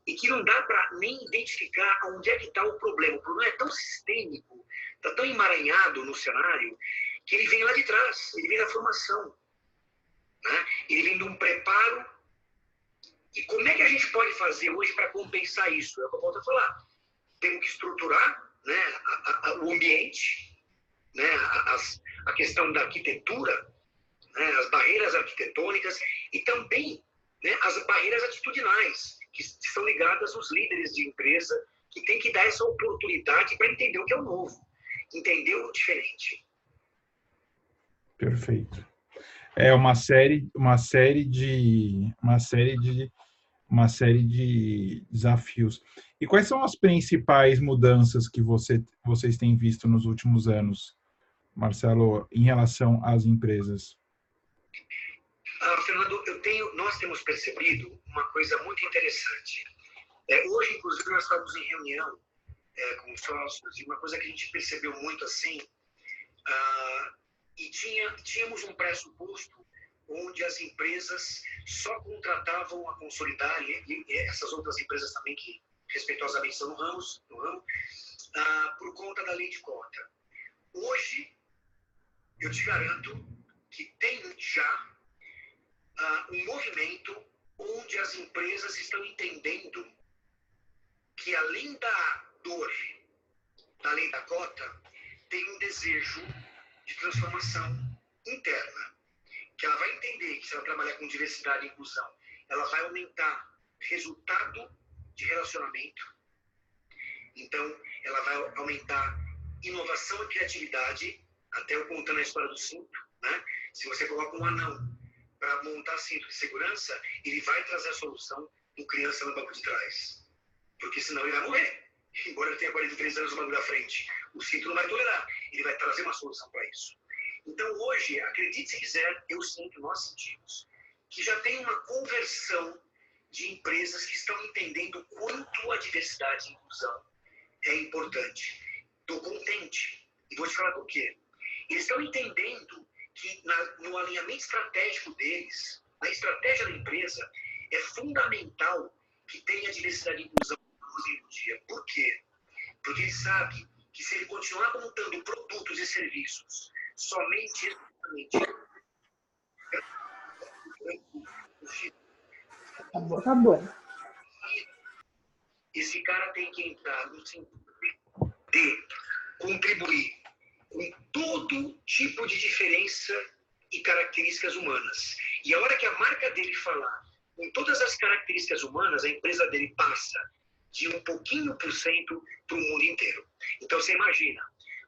e que não dá para nem identificar onde é que está o problema. O problema é tão sistêmico, está tão emaranhado no cenário, que ele vem lá de trás, ele vem da formação, né? Ele vem de um preparo. E como é que a gente pode fazer hoje para compensar isso? É o que eu volto a falar. Temos que estruturar, né, o ambiente, né, a questão da arquitetura, né, as barreiras arquitetônicas e também, né, as barreiras atitudinais, que são ligadas aos líderes de empresa, que tem que dar essa oportunidade para entender o que é o novo, entender o diferente. Perfeito. É uma série de desafios. E quais são as principais mudanças que vocês têm visto nos últimos anos, Marcelo, em relação às empresas? Fernando, nós temos percebido uma coisa muito interessante. Hoje, inclusive, nós estávamos em reunião com os sócios, e uma coisa que a gente percebeu muito assim, e tínhamos um pressuposto onde as empresas só contratavam a Consolidar, e essas outras empresas também que respeitosamente são no ramo, por conta da lei de cota. Hoje, eu te garanto que tem já um movimento onde as empresas estão entendendo que, além da dor da lei da cota, tem um desejo de transformação interna, que ela vai entender que, se ela trabalhar com diversidade e inclusão, ela vai aumentar resultado de relacionamento. Então, ela vai aumentar inovação e criatividade, até eu contando a história do cinto, né? Se você coloca um anão para montar cinto de segurança, ele vai trazer a solução do criança no banco de trás. Porque senão ele vai morrer. Embora ele tenha 43 anos no banco da frente, o cinto não vai tolerar. Ele vai trazer uma solução para isso. Então, hoje, acredite se quiser, eu sinto, nós sentimos, que já tem uma conversão de empresas que estão entendendo quanto a diversidade e inclusão é importante. Estou contente. E vou te falar por quê. Eles estão entendendo que no alinhamento estratégico deles, na estratégia da empresa, é fundamental que tenha diversidade e inclusão no dia. Por quê? Porque ele sabe que, se ele continuar montando produtos e serviços somente Acabou. Esse cara tem que entrar no sentido de contribuir com todo tipo de diferença e características humanas. E a hora que a marca dele falar com todas as características humanas, a empresa dele passa de um pouquinho por cento para o mundo inteiro. Então, você imagina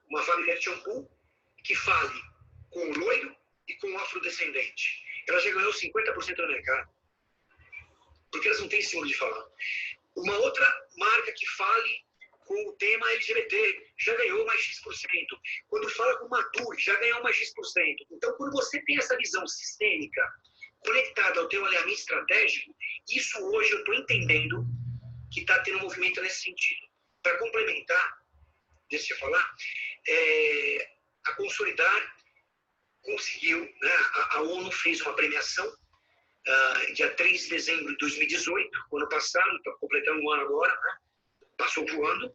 uma fábrica de shampoo que fale com o loiro e com o afrodescendente. Ela já ganhou 50% do mercado. Porque elas não têm seguro de falar. Uma outra marca que fale com o tema LGBT já ganhou mais X%. Quando fala com uma Natura, já ganhou mais X%. Então, quando você tem essa visão sistêmica conectada ao teu alinhamento estratégico, isso hoje eu estou entendendo que está tendo um movimento nesse sentido. Para complementar, deixa eu falar, a Consolidar conseguiu, né, a ONU fez uma premiação dia 3 de dezembro de 2018, ano passado, está completando um ano agora, né, passou voando,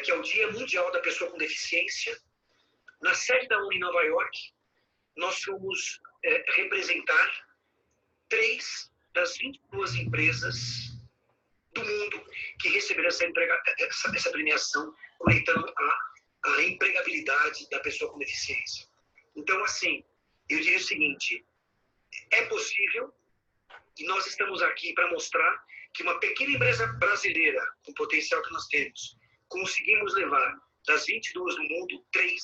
que é o Dia Mundial da Pessoa com Deficiência. Na sede da ONU em Nova York, nós fomos representar 3 das 22 empresas do mundo que receberam essa premiação, conectando a empregabilidade da pessoa com deficiência. Então, assim, eu diria o seguinte, é possível, e nós estamos aqui para mostrar que uma pequena empresa brasileira, com o potencial que nós temos, conseguimos levar das 22 do mundo, 3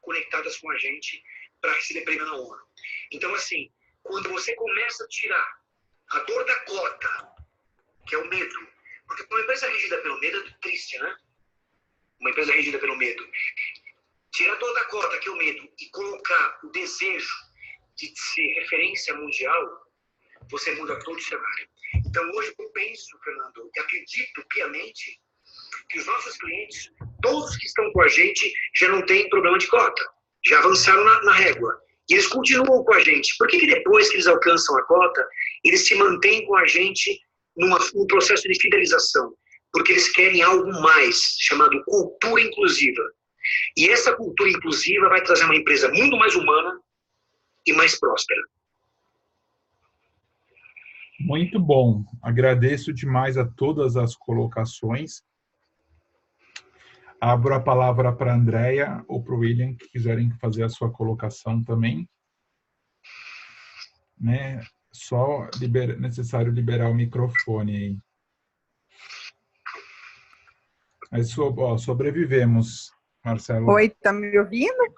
conectadas com a gente para receber prêmio na ONU. Então, assim, quando você começa a tirar a dor da cota, que é o medo, porque uma empresa regida pelo medo é triste, né? uma empresa regida pelo medo, tirar toda a cota, que é o medo, e colocar o desejo de ser referência mundial, você muda todo o cenário. Então, hoje eu penso, Fernando, e acredito piamente que os nossos clientes, todos que estão com a gente, já não têm problema de cota, já avançaram na régua. E eles continuam com a gente. Por que depois que eles alcançam a cota, eles se mantêm com a gente num processo de fidelização? Porque eles querem algo mais, chamado cultura inclusiva. E essa cultura inclusiva vai trazer uma empresa muito mais humana e mais próspera. Muito bom. Agradeço demais a todas as colocações. Abro a palavra para a Andrea ou para o William, que quiserem fazer a sua colocação também. Né? Só necessário liberar o microfone aí. Mas sobrevivemos, Marcelo. Oi, tá me ouvindo?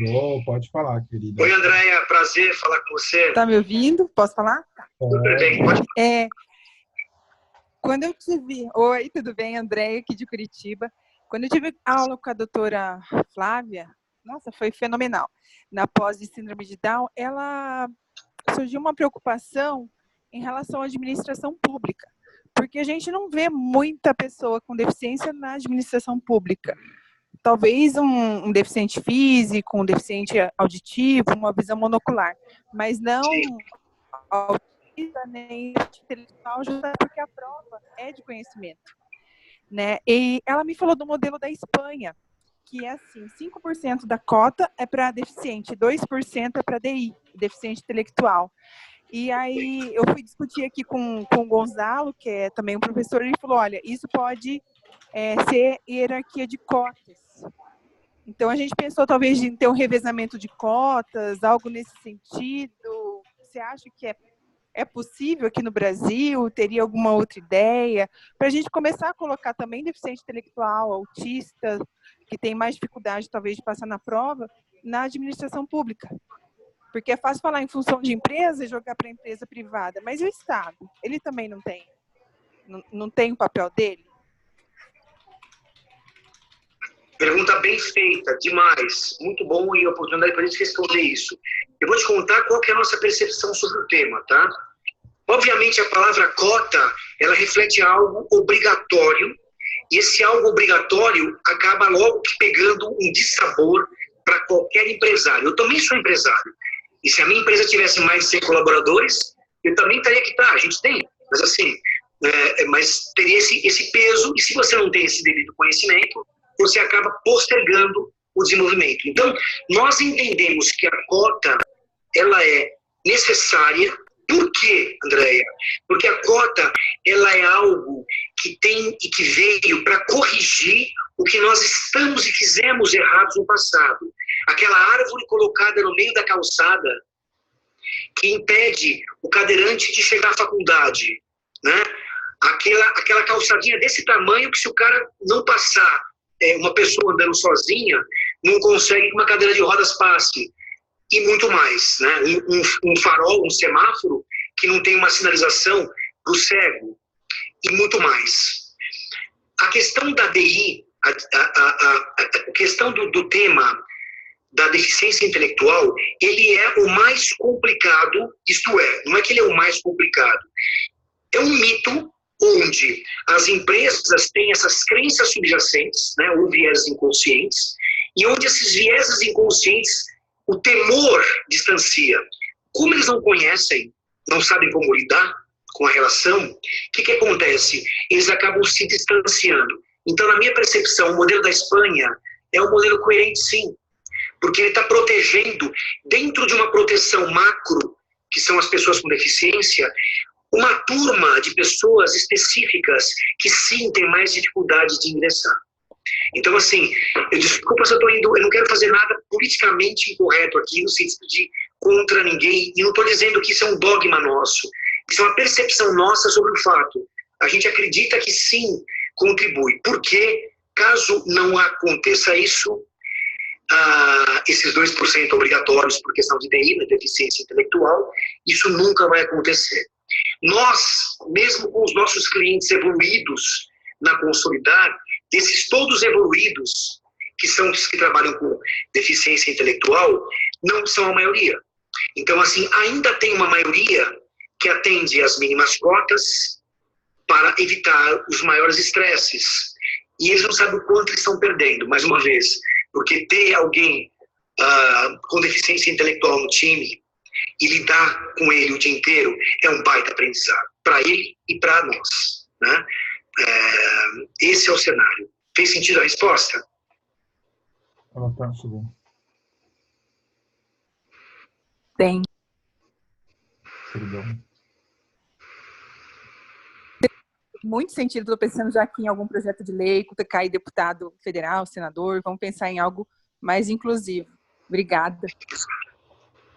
Oh, pode falar, querida. Oi, Andréia, prazer falar com você. Tá me ouvindo? Posso falar? Super bem, pode falar. Quando eu tive... Oi, tudo bem? Andréia, aqui de Curitiba. Quando eu tive aula com a doutora Flávia, nossa, foi fenomenal. Na pós de síndrome de Down, ela surgiu uma preocupação em relação à administração pública, porque a gente não vê muita pessoa com deficiência na administração pública. Talvez um deficiente físico, um deficiente auditivo, uma visão monocular, mas não autista nem intelectual, justamente porque a prova é de conhecimento. Né? E ela me falou do modelo da Espanha, que é assim, 5% da cota é para deficiente, 2% é para DI, deficiente intelectual. E aí eu fui discutir aqui com o Gonzalo, que é também um professor, e ele falou, olha, isso pode ser hierarquia de cotas. Então a gente pensou talvez em ter um revezamento de cotas, algo nesse sentido. Você acha que é possível aqui no Brasil? Teria alguma outra ideia? Para a gente começar a colocar também deficiente intelectual, autista, que tem mais dificuldade talvez de passar na prova, na administração pública. Porque é fácil falar em função de empresa e jogar para a empresa privada, mas o Estado, ele também não tem o papel dele? Pergunta bem feita, demais. Muito bom e oportunidade para a gente responder isso. Eu vou te contar qual que é a nossa percepção sobre o tema, tá? Obviamente, a palavra cota, ela reflete algo obrigatório, e esse algo obrigatório acaba logo que pegando um dissabor para qualquer empresário. Eu também sou empresário. E se a minha empresa tivesse mais de 100 colaboradores, eu também teria que estar. A gente tem, mas assim, mas teria esse peso, e se você não tem esse devido conhecimento, você acaba postergando o desenvolvimento. Então, nós entendemos que a cota, ela é necessária. Por quê, Andréia? Porque a cota, ela é algo que tem e que veio para corrigir o que nós estamos e fizemos errados no passado. Aquela árvore colocada no meio da calçada que impede o cadeirante de chegar à faculdade, né? Aquela calçadinha desse tamanho que se o cara não passar, uma pessoa andando sozinha, não consegue que uma cadeira de rodas passe. E muito mais, né? Um farol, um semáforo que não tem uma sinalização para o cego. E muito mais. A questão da DI, a questão do tema da deficiência intelectual, ele é o mais complicado, isto é, não é que ele é o mais complicado. É um mito onde as empresas têm essas crenças subjacentes, né, ou vieses inconscientes, e onde esses vieses inconscientes, o temor distancia. Como eles não conhecem, não sabem como lidar com a relação, o que acontece? Eles acabam se distanciando. Então, na minha percepção, o modelo da Espanha é um modelo coerente, sim, porque ele está protegendo, dentro de uma proteção macro, que são as pessoas com deficiência, uma turma de pessoas específicas que sim têm mais dificuldade de ingressar. Então, assim, desculpa se eu estou indo, eu não quero fazer nada politicamente incorreto aqui, no sentido de contra ninguém, e não estou dizendo que isso é um dogma nosso, isso é uma percepção nossa sobre o fato. A gente acredita que sim, contribui, porque caso não aconteça isso, esses 2% obrigatórios por questão de DI, né, deficiência intelectual, isso nunca vai acontecer. Nós, mesmo com os nossos clientes evoluídos na Consolidar, desses todos evoluídos, que são os que trabalham com deficiência intelectual, não são a maioria. Então, assim, ainda tem uma maioria que atende às mínimas cotas para evitar os maiores estresses. E eles não sabem o quanto eles estão perdendo, mais uma vez, porque ter alguém com deficiência intelectual no time e lidar com ele o dia inteiro é um baita aprendizado, para ele e para nós, né? Esse é o cenário. Fez sentido a resposta? Ela tá subindo. Tem. Perdão. Muito sentido, estou pensando já aqui em algum projeto de lei, cair deputado federal, senador, vamos pensar em algo mais inclusivo. Obrigada.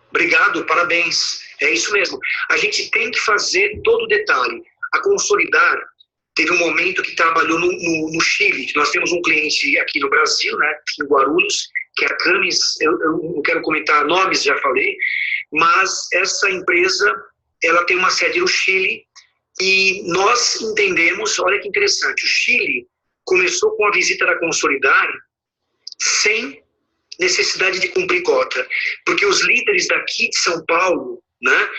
Obrigado, parabéns. É isso mesmo. A gente tem que fazer todo o detalhe. A Consolidar teve um momento que trabalhou no Chile. Nós temos um cliente aqui no Brasil, né, em Guarulhos, que é a Camis. Eu não quero comentar nomes, já falei, mas essa empresa ela tem uma sede no Chile e nós entendemos, olha que interessante, o Chile começou com a visita da Consolidar sem necessidade de cumprir cota, porque os líderes daqui de São Paulo, né,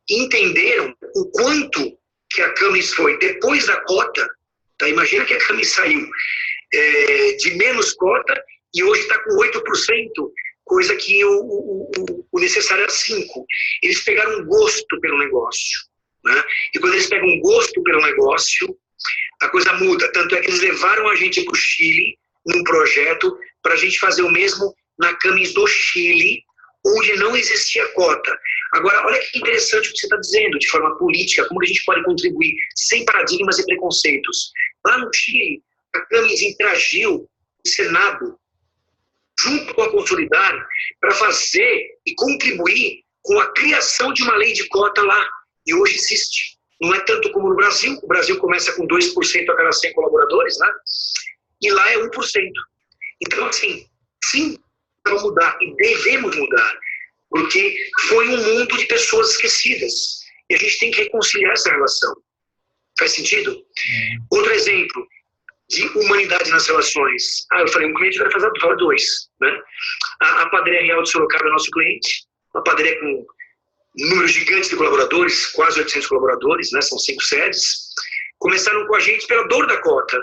entenderam o quanto que a Camis foi depois da cota, tá? Imagina que a Camis saiu de menos cota e hoje está com 8%, coisa que o necessário era 5%. Eles pegaram um gosto pelo negócio, né? E quando eles pegam um gosto pelo negócio, a coisa muda. Tanto é que eles levaram a gente para o Chile num projeto para a gente fazer o mesmo na Camis do Chile, onde não existia cota. Agora, olha que interessante o que você está dizendo, de forma política, como que a gente pode contribuir sem paradigmas e preconceitos. Lá no Chile, a Camis interagiu no Senado, junto com a Consolidar, para fazer e contribuir com a criação de uma lei de cota lá. E hoje existe. Não é tanto como no Brasil. O Brasil começa com 2% a cada 100 colaboradores, né? E lá é 1%. Então, assim, sim, vamos mudar e devemos mudar, porque foi um mundo de pessoas esquecidas e a gente tem que reconciliar essa relação. Faz sentido? Outro exemplo de humanidade nas relações. Eu falei, um cliente vai fazer 2, né? A Padaria Real de Sorocaba é nosso cliente, uma padaria com um número gigante de colaboradores, quase 800 colaboradores, né? São 5 sedes. Começaram com a gente pela dor da cota,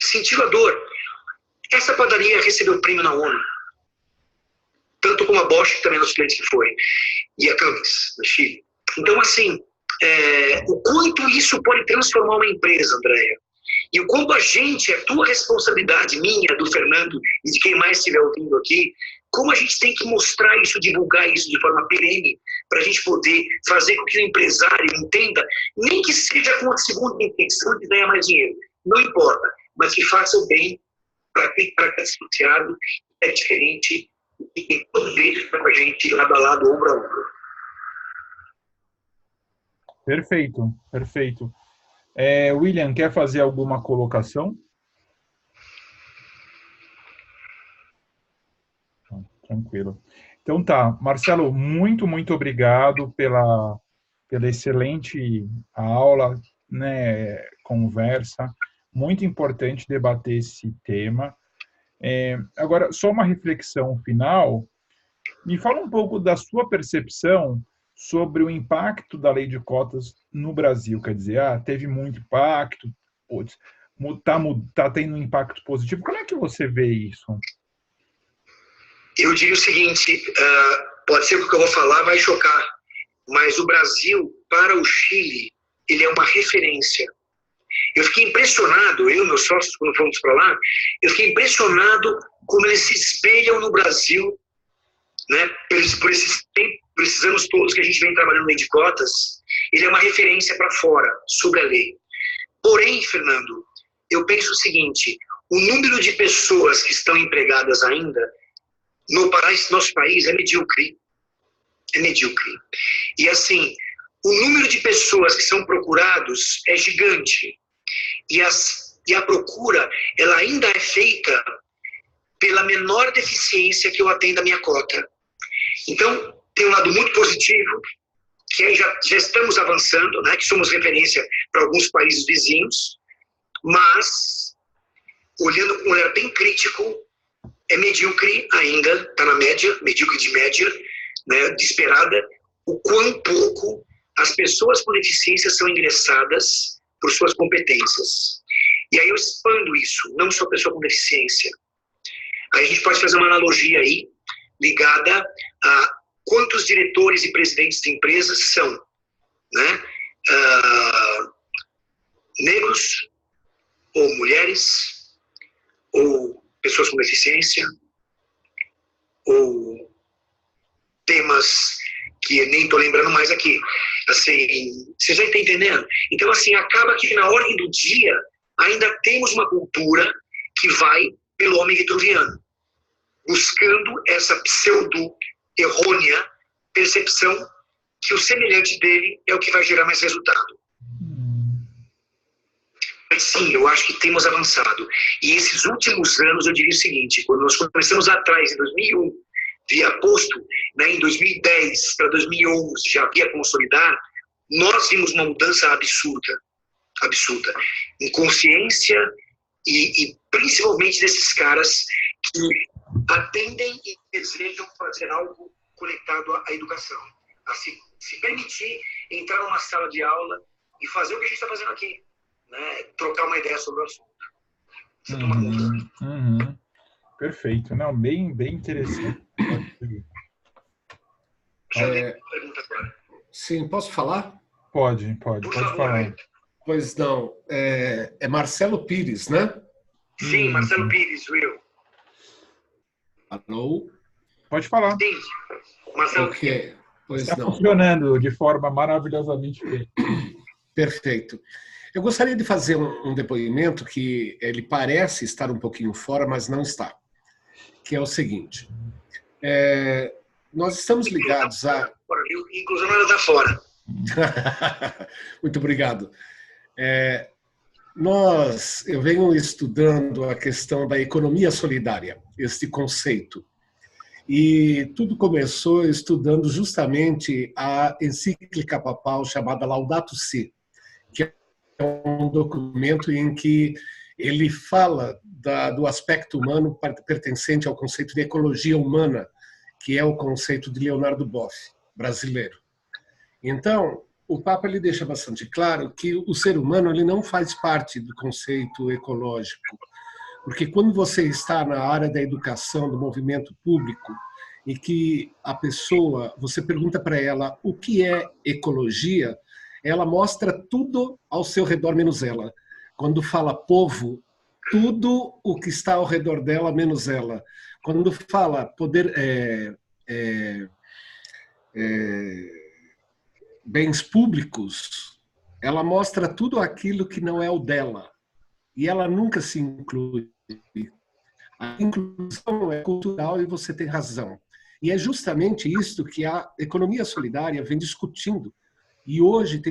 sentiram a dor. Essa padaria recebeu prêmio na ONU, tanto como a Bosch, que também é nosso cliente que foi, e a Camis, no Chile. Então, assim, o quanto isso pode transformar uma empresa, Andréia, e o quanto a gente, é tua responsabilidade, minha, do Fernando e de quem mais estiver ouvindo aqui, como a gente tem que mostrar isso, divulgar isso de forma perene, para a gente poder fazer com que o empresário entenda, nem que seja com a segunda intenção de ganhar mais dinheiro, não importa, mas que faça o bem para quem está associado, é diferente e tem todos eles para a gente lado a lado, ombro a ombro. Perfeito, perfeito. William, quer fazer alguma colocação? Tranquilo. Então tá, Marcelo, muito obrigado pela excelente aula, né, conversa. Muito importante debater esse tema. Agora, só uma reflexão final. Me fala um pouco da sua percepção sobre o impacto da lei de cotas no Brasil. Quer dizer, teve muito impacto, está tendo um impacto positivo. Como é que você vê isso? Eu diria o seguinte, pode ser que o que eu vou falar vai chocar, mas o Brasil, para o Chile, ele é uma referência. Eu fiquei impressionado, eu e meus sócios, quando fomos para lá, eu fiquei impressionado como eles se espelham no Brasil, né, por esses anos todos que a gente vem trabalhando lei de cotas. Ele é uma referência para fora, sobre a lei. Porém, Fernando, eu penso o seguinte, o número de pessoas que estão empregadas ainda no nosso país é medíocre. É medíocre. E assim, o número de pessoas que são procurados é gigante. E a procura, ela ainda é feita pela menor deficiência que eu atendo a minha cota. Então, tem um lado muito positivo, que aí já estamos avançando, né, que somos referência para alguns países vizinhos, mas olhando com um olhar bem crítico, é medíocre ainda, está na média, medíocre de média, né, de esperada, o quão pouco as pessoas com deficiência são ingressadas por suas competências. E aí eu expando isso, não só pessoa com deficiência. Aí a gente pode fazer uma analogia aí, ligada a quantos diretores e presidentes de empresas são, né, negros, ou mulheres, ou pessoas com deficiência, ou temas que nem estou lembrando mais aqui. Assim, você já está entendendo? Então, assim, acaba que na ordem do dia ainda temos uma cultura que vai pelo homem vitruviano, buscando essa pseudo-errônea percepção que o semelhante dele é o que vai gerar mais resultado. Mas sim, eu acho que temos avançado. E esses últimos anos, eu diria o seguinte, quando nós começamos lá atrás, em 2001, via posto, né, em 2010 para 2011, já via consolidar, nós vimos uma mudança absurda, absurda, em consciência e principalmente desses caras que atendem e desejam fazer algo conectado à educação, a se permitir entrar numa sala de aula e fazer o que a gente está fazendo aqui, né? Trocar uma ideia sobre o assunto. Você toma conta. Perfeito, não, bem interessante. Pergunta agora. Sim, posso falar? Pode falar. Pois não, é Marcelo Pires, né? Sim, Marcelo Pires, Will. Alô? Pode falar. Sim, Marcelo Pires. Ok, pois Está não. funcionando de forma maravilhosamente feita. Perfeito. Eu gostaria de fazer um depoimento que ele parece estar um pouquinho fora, mas não está. Que é o seguinte. Nós estamos ligados a... Inclusão nada está fora. Muito obrigado. Eu venho estudando a questão da economia solidária, este conceito. E tudo começou estudando justamente a encíclica papal chamada Laudato Si, que é um documento em que ele fala do aspecto humano pertencente ao conceito de ecologia humana, que é o conceito de Leonardo Boff, brasileiro. Então, o Papa ele deixa bastante claro que o ser humano ele não faz parte do conceito ecológico, porque quando você está na área da educação, do movimento público, e que a pessoa, você pergunta para ela o que é ecologia, ela mostra tudo ao seu redor menos ela. Quando fala povo, tudo o que está ao redor dela menos ela. Quando fala poder, bens públicos, ela mostra tudo aquilo que não é o dela. E ela nunca se inclui. A inclusão é cultural e você tem razão. E é justamente isso que a economia solidária vem discutindo. E hoje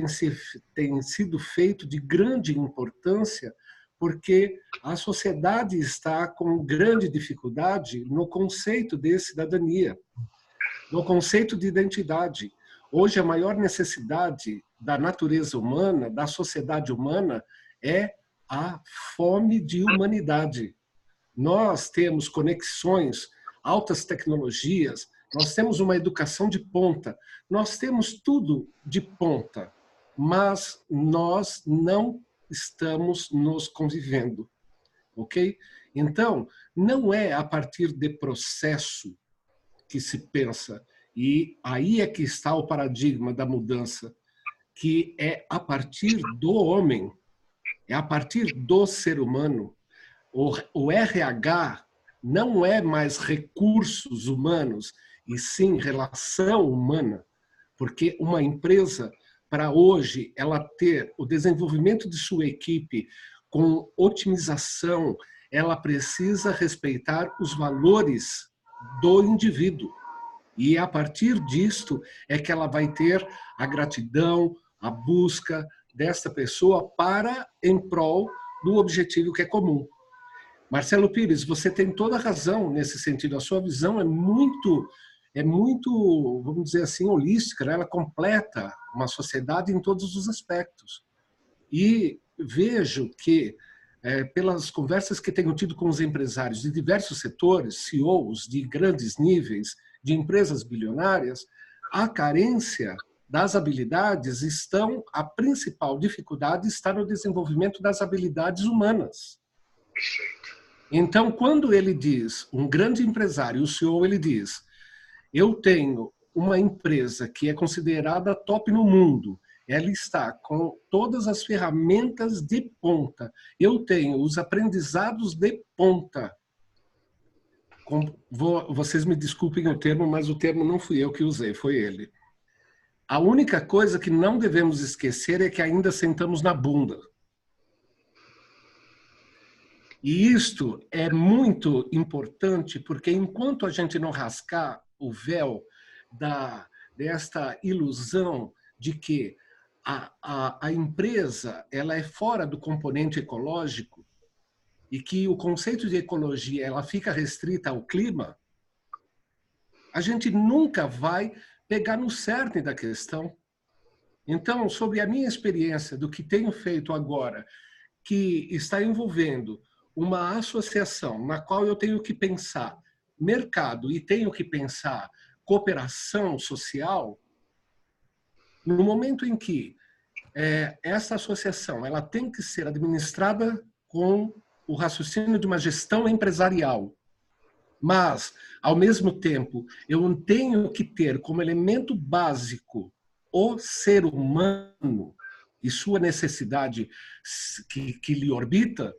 tem sido feito de grande importância porque a sociedade está com grande dificuldade no conceito de cidadania, no conceito de identidade. Hoje, a maior necessidade da natureza humana, da sociedade humana, é a fome de humanidade. Nós temos conexões, altas tecnologias, nós temos uma educação de ponta, nós temos tudo de ponta, mas nós não estamos nos convivendo, ok? Então, não é a partir de processo que se pensa, e aí é que está o paradigma da mudança, que é a partir do homem, é a partir do ser humano. O RH não é mais recursos humanos, e sim relação humana, porque uma empresa, para hoje, ela ter o desenvolvimento de sua equipe com otimização, ela precisa respeitar os valores do indivíduo. E a partir disto é que ela vai ter a gratidão, a busca desta pessoa para em prol do objetivo que é comum. Marcelo Pires, você tem toda a razão nesse sentido. A sua visão é muito, vamos dizer assim, holística, né? Ela completa uma sociedade em todos os aspectos. E vejo que pelas conversas que tenho tido com os empresários de diversos setores, CEOs de grandes níveis, de empresas bilionárias, a carência das habilidades a principal dificuldade está no desenvolvimento das habilidades humanas. Então, quando ele diz, um grande empresário, o CEO, ele diz, eu tenho uma empresa que é considerada top no mundo, ela está com todas as ferramentas de ponta, eu tenho os aprendizados de ponta. Vocês me desculpem o termo, mas o termo não fui eu que usei, foi ele. A única coisa que não devemos esquecer é que ainda sentamos na bunda. E isto é muito importante, porque enquanto a gente não rasgar o véu desta ilusão de que a empresa ela é fora do componente ecológico e que o conceito de ecologia ela fica restrita ao clima, a gente nunca vai pegar no cerne da questão. Então, sobre a minha experiência do que tenho feito agora, que está envolvendo uma associação na qual eu tenho que pensar mercado e tenho que pensar cooperação social, no momento em que essa associação ela tem que ser administrada com o raciocínio de uma gestão empresarial, mas, ao mesmo tempo, eu tenho que ter como elemento básico o ser humano e sua necessidade que lhe orbita,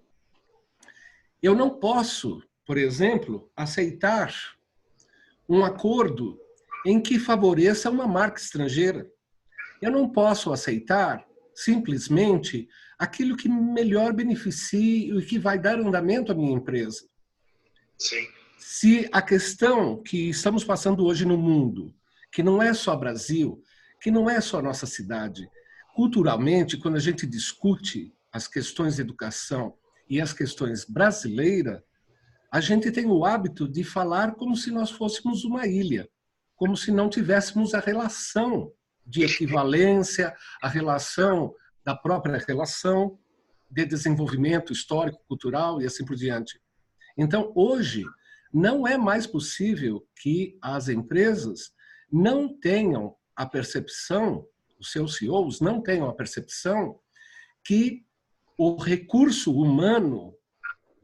eu não posso, por exemplo, aceitar um acordo em que favoreça uma marca estrangeira. Eu não posso aceitar, simplesmente, aquilo que melhor beneficie e que vai dar andamento à minha empresa. Sim. Se a questão que estamos passando hoje no mundo, que não é só Brasil, que não é só nossa cidade, culturalmente, quando a gente discute as questões de educação e as questões brasileiras, a gente tem o hábito de falar como se nós fôssemos uma ilha, como se não tivéssemos a relação de equivalência, a relação da própria relação de desenvolvimento histórico, cultural e assim por diante. Então, hoje, não é mais possível que as empresas não tenham a percepção, os seus CEOs não tenham a percepção que o recurso humano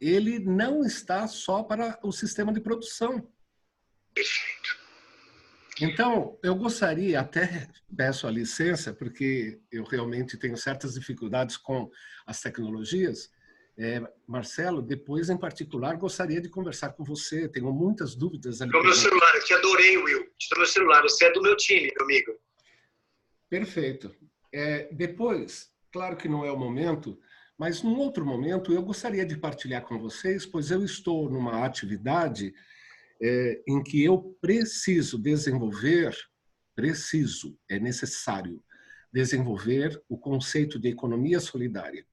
ele não está só para o sistema de produção. Então, eu gostaria, até peço a licença, porque eu realmente tenho certas dificuldades com as tecnologias. Marcelo, depois, em particular, gostaria de conversar com você. Tenho muitas dúvidas ali. Com o meu celular, eu te adorei, Will. Te dou meu celular, você é do meu time, meu amigo. Perfeito. Depois, claro que não é o momento, mas num outro momento eu gostaria de partilhar com vocês, pois eu estou numa atividade em que eu preciso desenvolver, é necessário desenvolver o conceito de economia solidária.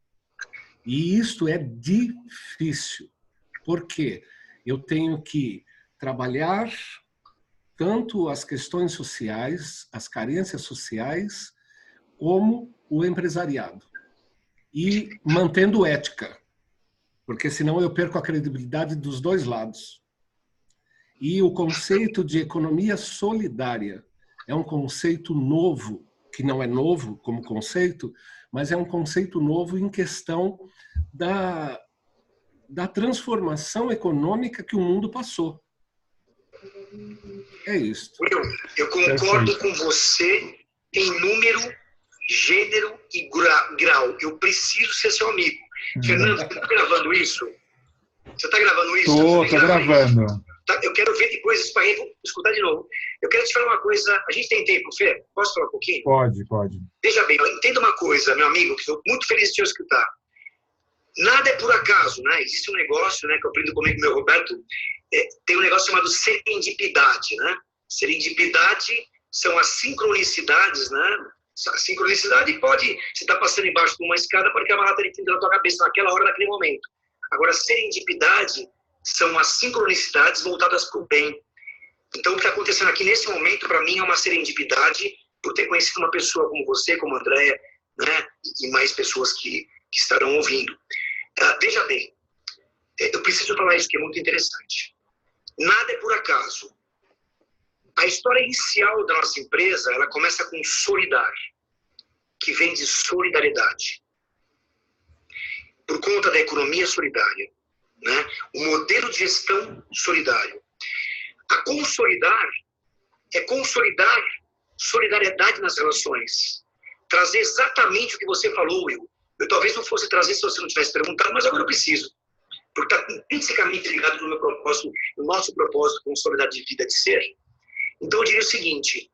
E isto é difícil, porque eu tenho que trabalhar tanto as questões sociais, as carências sociais, como o empresariado. E mantendo ética, porque senão eu perco a credibilidade dos dois lados. E o conceito de economia solidária é um conceito novo, que não é novo como conceito, mas é um conceito novo em questão da transformação econômica que o mundo passou. É isso. Eu concordo com você em número, gênero e grau. Eu preciso ser seu amigo. Fernando, você está gravando isso? Você está gravando isso? Estou gravando. Tá, eu quero ver depois isso para escutar de novo. Eu quero te falar uma coisa. A gente tem tempo, Fê? Posso falar um pouquinho? Pode. Veja bem, entenda uma coisa, meu amigo, que estou muito feliz de te escutar. Nada é por acaso, né? Existe um negócio, né, que eu aprendo comigo, meu Roberto, tem um negócio chamado serendipidade, né? Serendipidade são as sincronicidades, né? A sincronicidade pode, você está passando embaixo de uma escada, pode que a barata tenha na tua cabeça naquela hora, naquele momento. Agora, serendipidade são as sincronicidades voltadas para o bem. Então, o que está acontecendo aqui nesse momento, para mim, é uma serendipidade por ter conhecido uma pessoa como você, como a Andréia, né? E mais pessoas que estarão ouvindo. Veja bem, eu preciso falar isso que é muito interessante. Nada é por acaso. A história inicial da nossa empresa, ela começa com Solidar, que vem de solidariedade. Por conta da economia solidária, né? O modelo de gestão solidário. A consolidar é consolidar solidariedade nas relações. Trazer exatamente o que você falou, Will. Eu talvez não fosse trazer se você não tivesse perguntado, mas agora eu preciso. Porque está intrinsecamente ligado no meu propósito, no nosso propósito com solidariedade de vida de ser. Então eu diria o seguinte,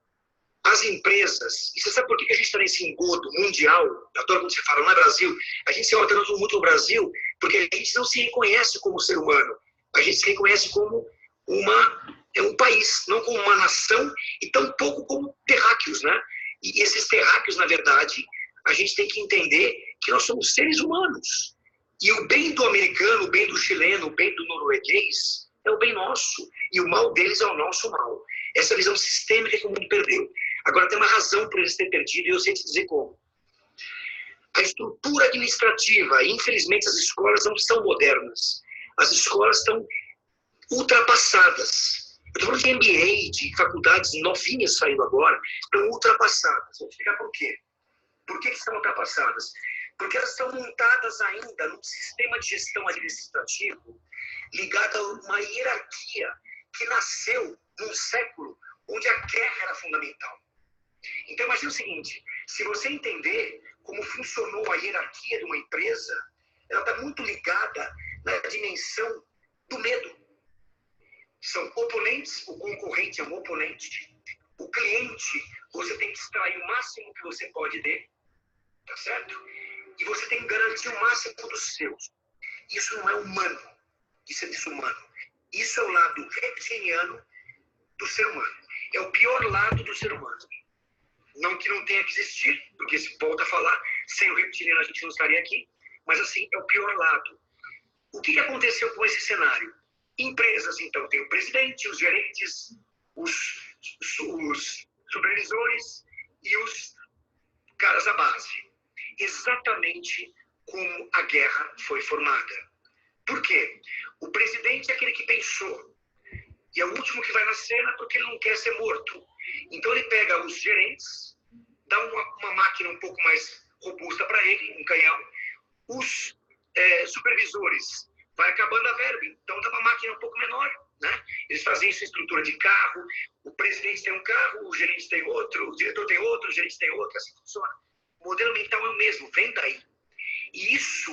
as empresas, e você sabe por que a gente está nesse engodo mundial? Eu adoro quando você fala, não é Brasil, a gente se alterando muito no Brasil, porque a gente não se reconhece como ser humano, a gente se reconhece como um país, não como uma nação, e tampouco como terráqueos, né? E esses terráqueos, na verdade, a gente tem que entender que nós somos seres humanos. E o bem do americano, o bem do chileno, o bem do norueguês é o bem nosso. E o mal deles é o nosso mal. Essa visão sistêmica que o mundo perdeu. Agora, tem uma razão para eles terem perdido, e eu sei te dizer como. A estrutura administrativa, infelizmente, as escolas não são modernas. As escolas estão ultrapassadas. Eu estou falando de MBA, de faculdades novinhas saindo agora, estão ultrapassadas. Vou explicar por quê. Por que estão ultrapassadas? Porque elas estão montadas ainda num sistema de gestão administrativo ligado a uma hierarquia que nasceu num século onde a guerra era fundamental. Então, imagine o seguinte, se você entender como funcionou a hierarquia de uma empresa, ela está muito ligada na dimensão do medo. São oponentes, o concorrente é um oponente, o cliente, você tem que extrair o máximo que você pode dele, tá certo? E você tem que garantir o máximo dos seus. Isso não é humano, isso é desumano. Isso é o lado reptiliano do ser humano. É o pior lado do ser humano. Não que não tenha que existir, porque se volta a falar, sem o reptiliano a gente não estaria aqui, mas assim, é o pior lado. O que aconteceu com esse cenário? Empresas, então, tem o presidente, os gerentes, os supervisores e os caras à base. Exatamente como a guerra foi formada. Por quê? O presidente é aquele que pensou, e é o último que vai na cena porque ele não quer ser morto. Então ele pega os gerentes, dá uma máquina um pouco mais robusta para ele, um canhão. Os supervisores, vai acabando a verba, então dá uma máquina um pouco menor, né? Eles fazem isso em estrutura de carro, o presidente tem um carro, o gerente tem outro, o diretor tem outro, o gerente tem outro, assim funciona. O modelo mental é o mesmo, vem daí. E isso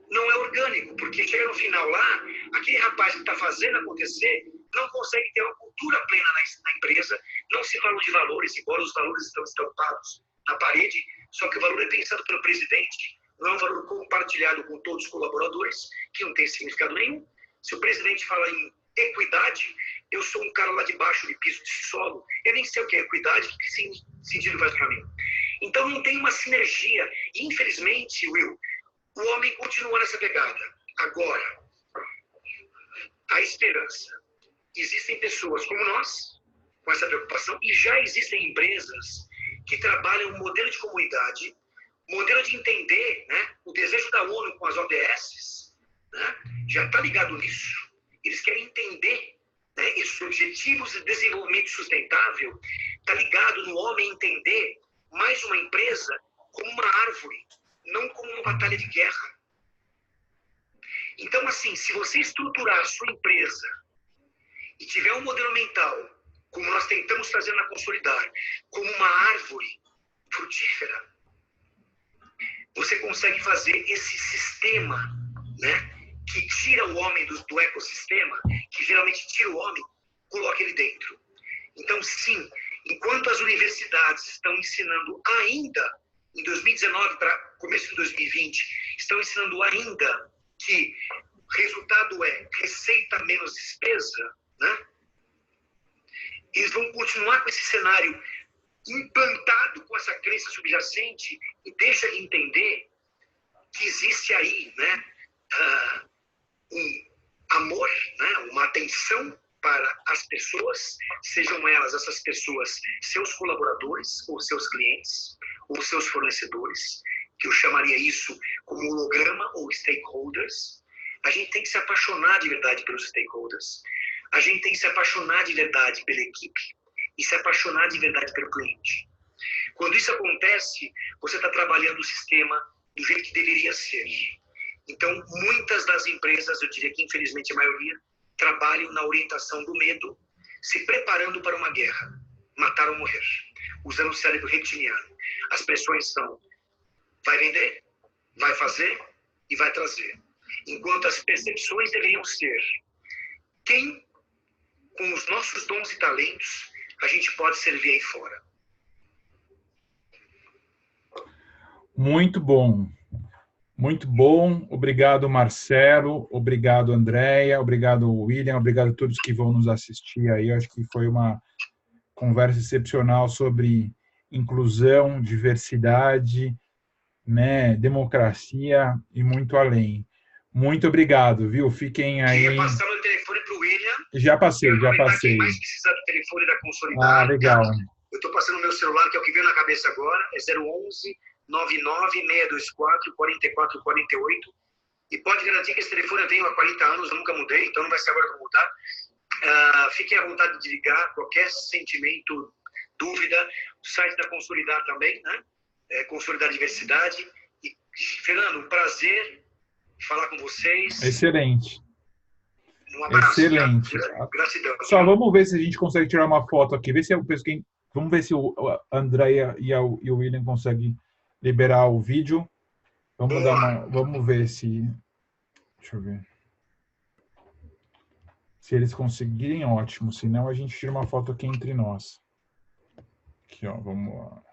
não é orgânico, porque chega no final lá, aquele rapaz que está fazendo acontecer não consegue ter uma cultura plena na empresa, não se fala de valores, embora os valores estão estampados na parede, só que o valor é pensado pelo presidente, não é um valor compartilhado com todos os colaboradores, que não tem significado nenhum. Se o presidente fala em equidade, eu sou um cara lá de baixo, de piso de solo, eu nem sei o que é equidade, que sentido faz para mim. Então não tem uma sinergia. E, infelizmente, Will, o homem continua nessa pegada. Agora, a esperança. Existem pessoas como nós, com essa preocupação, e já existem empresas que trabalham um modelo de comunidade, modelo de entender, né, o desejo da ONU com as ODS, né, já está ligado nisso. Eles querem entender, né, esses objetivos de desenvolvimento sustentável, está ligado no homem entender mais uma empresa como uma árvore, não como uma batalha de guerra. Então, assim, se você estruturar a sua empresa e tiver um modelo mental, como nós tentamos fazer na Consolidar, como uma árvore frutífera, você consegue fazer esse sistema, né, que tira o homem do ecossistema, que geralmente tira o homem, coloca ele dentro. Então, sim, enquanto as universidades estão ensinando ainda, em 2019 para começo de 2020, estão ensinando ainda que resultado é receita menos despesa, né? Eles vão continuar com esse cenário implantado com essa crença subjacente e deixa de entender que existe aí, né, um amor, né, uma atenção para as pessoas, sejam elas essas pessoas seus colaboradores ou seus clientes ou seus fornecedores, que eu chamaria isso como holograma ou stakeholders. A gente tem que se apaixonar de verdade pelos stakeholders. A gente tem que se apaixonar de verdade pela equipe e se apaixonar de verdade pelo cliente. Quando isso acontece, você está trabalhando o sistema do jeito que deveria ser. Então, muitas das empresas, eu diria que infelizmente a maioria, trabalham na orientação do medo, se preparando para uma guerra, matar ou morrer, usando o cérebro reptiliano. As pressões são: vai vender, vai fazer e vai trazer. Enquanto as percepções deveriam ser: quem, com os nossos dons e talentos, a gente pode servir aí fora. Muito bom. Muito bom. Obrigado, Marcelo. Obrigado, Andréia. Obrigado, William. Obrigado a todos que vão nos assistir aí. Eu acho que foi uma conversa excepcional sobre inclusão, diversidade, né, democracia e muito além. Muito obrigado, viu? Fiquem aí. Queria passar o telefone para o William. Já passei. Quem mais precisar do telefone da Consolidar. Ah, legal. Eu estou passando o meu celular, que é o que veio na cabeça agora. É 011 99624 4448. E pode garantir que esse telefone eu tenho há 40 anos, eu nunca mudei, então não vai ser agora que eu vou mudar. Fiquem à vontade de ligar, qualquer sentimento, dúvida. O site da Consolidar também, né? Consolidar Diversidade. E, Fernando, um prazer falar com vocês. Excelente. Um abraço. Excelente. Gratidão. Só vamos ver se a gente consegue tirar uma foto aqui. Vamos ver se o Andréia e o William conseguem liberar o vídeo. Vamos ver se... Deixa eu ver. Se eles conseguirem, ótimo. Se não, a gente tira uma foto aqui entre nós. Aqui, ó. Vamos lá.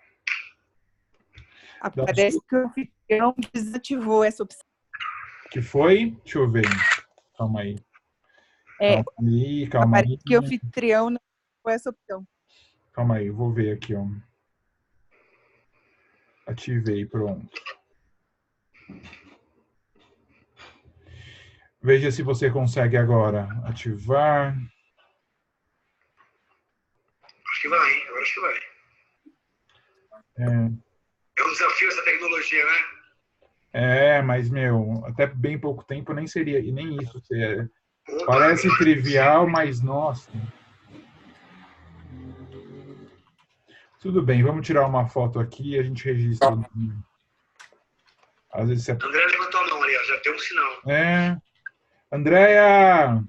Parece que o anfitrião desativou essa opção. Que foi? Deixa eu ver. Calma aí. Calma aí. Que o anfitrião não ativou essa opção. Calma aí, eu vou ver aqui, ó. Ativei, pronto. Veja se você consegue agora ativar. Acho que vai, eu acho que vai. É um desafio essa tecnologia, né? Mas, meu, até bem pouco tempo nem seria, e nem isso. Parece trivial, mas, nossa. Tudo bem, vamos tirar uma foto aqui e a gente registra. Às vezes André levantou a mão ali, já deu um sinal. Andréia!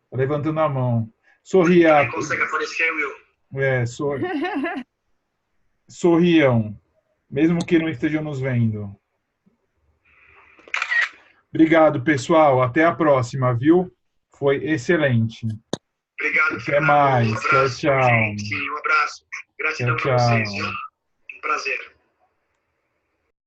Tá levantando a mão. Sorria. Quem consegue aparecer, Will? Sorriam, mesmo que não estejam nos vendo. Obrigado, pessoal. Até a próxima, viu? Foi excelente. Obrigado, Até mais. Um abraço, tchau. gente. Um abraço. Gratidão para vocês, viu? Um prazer.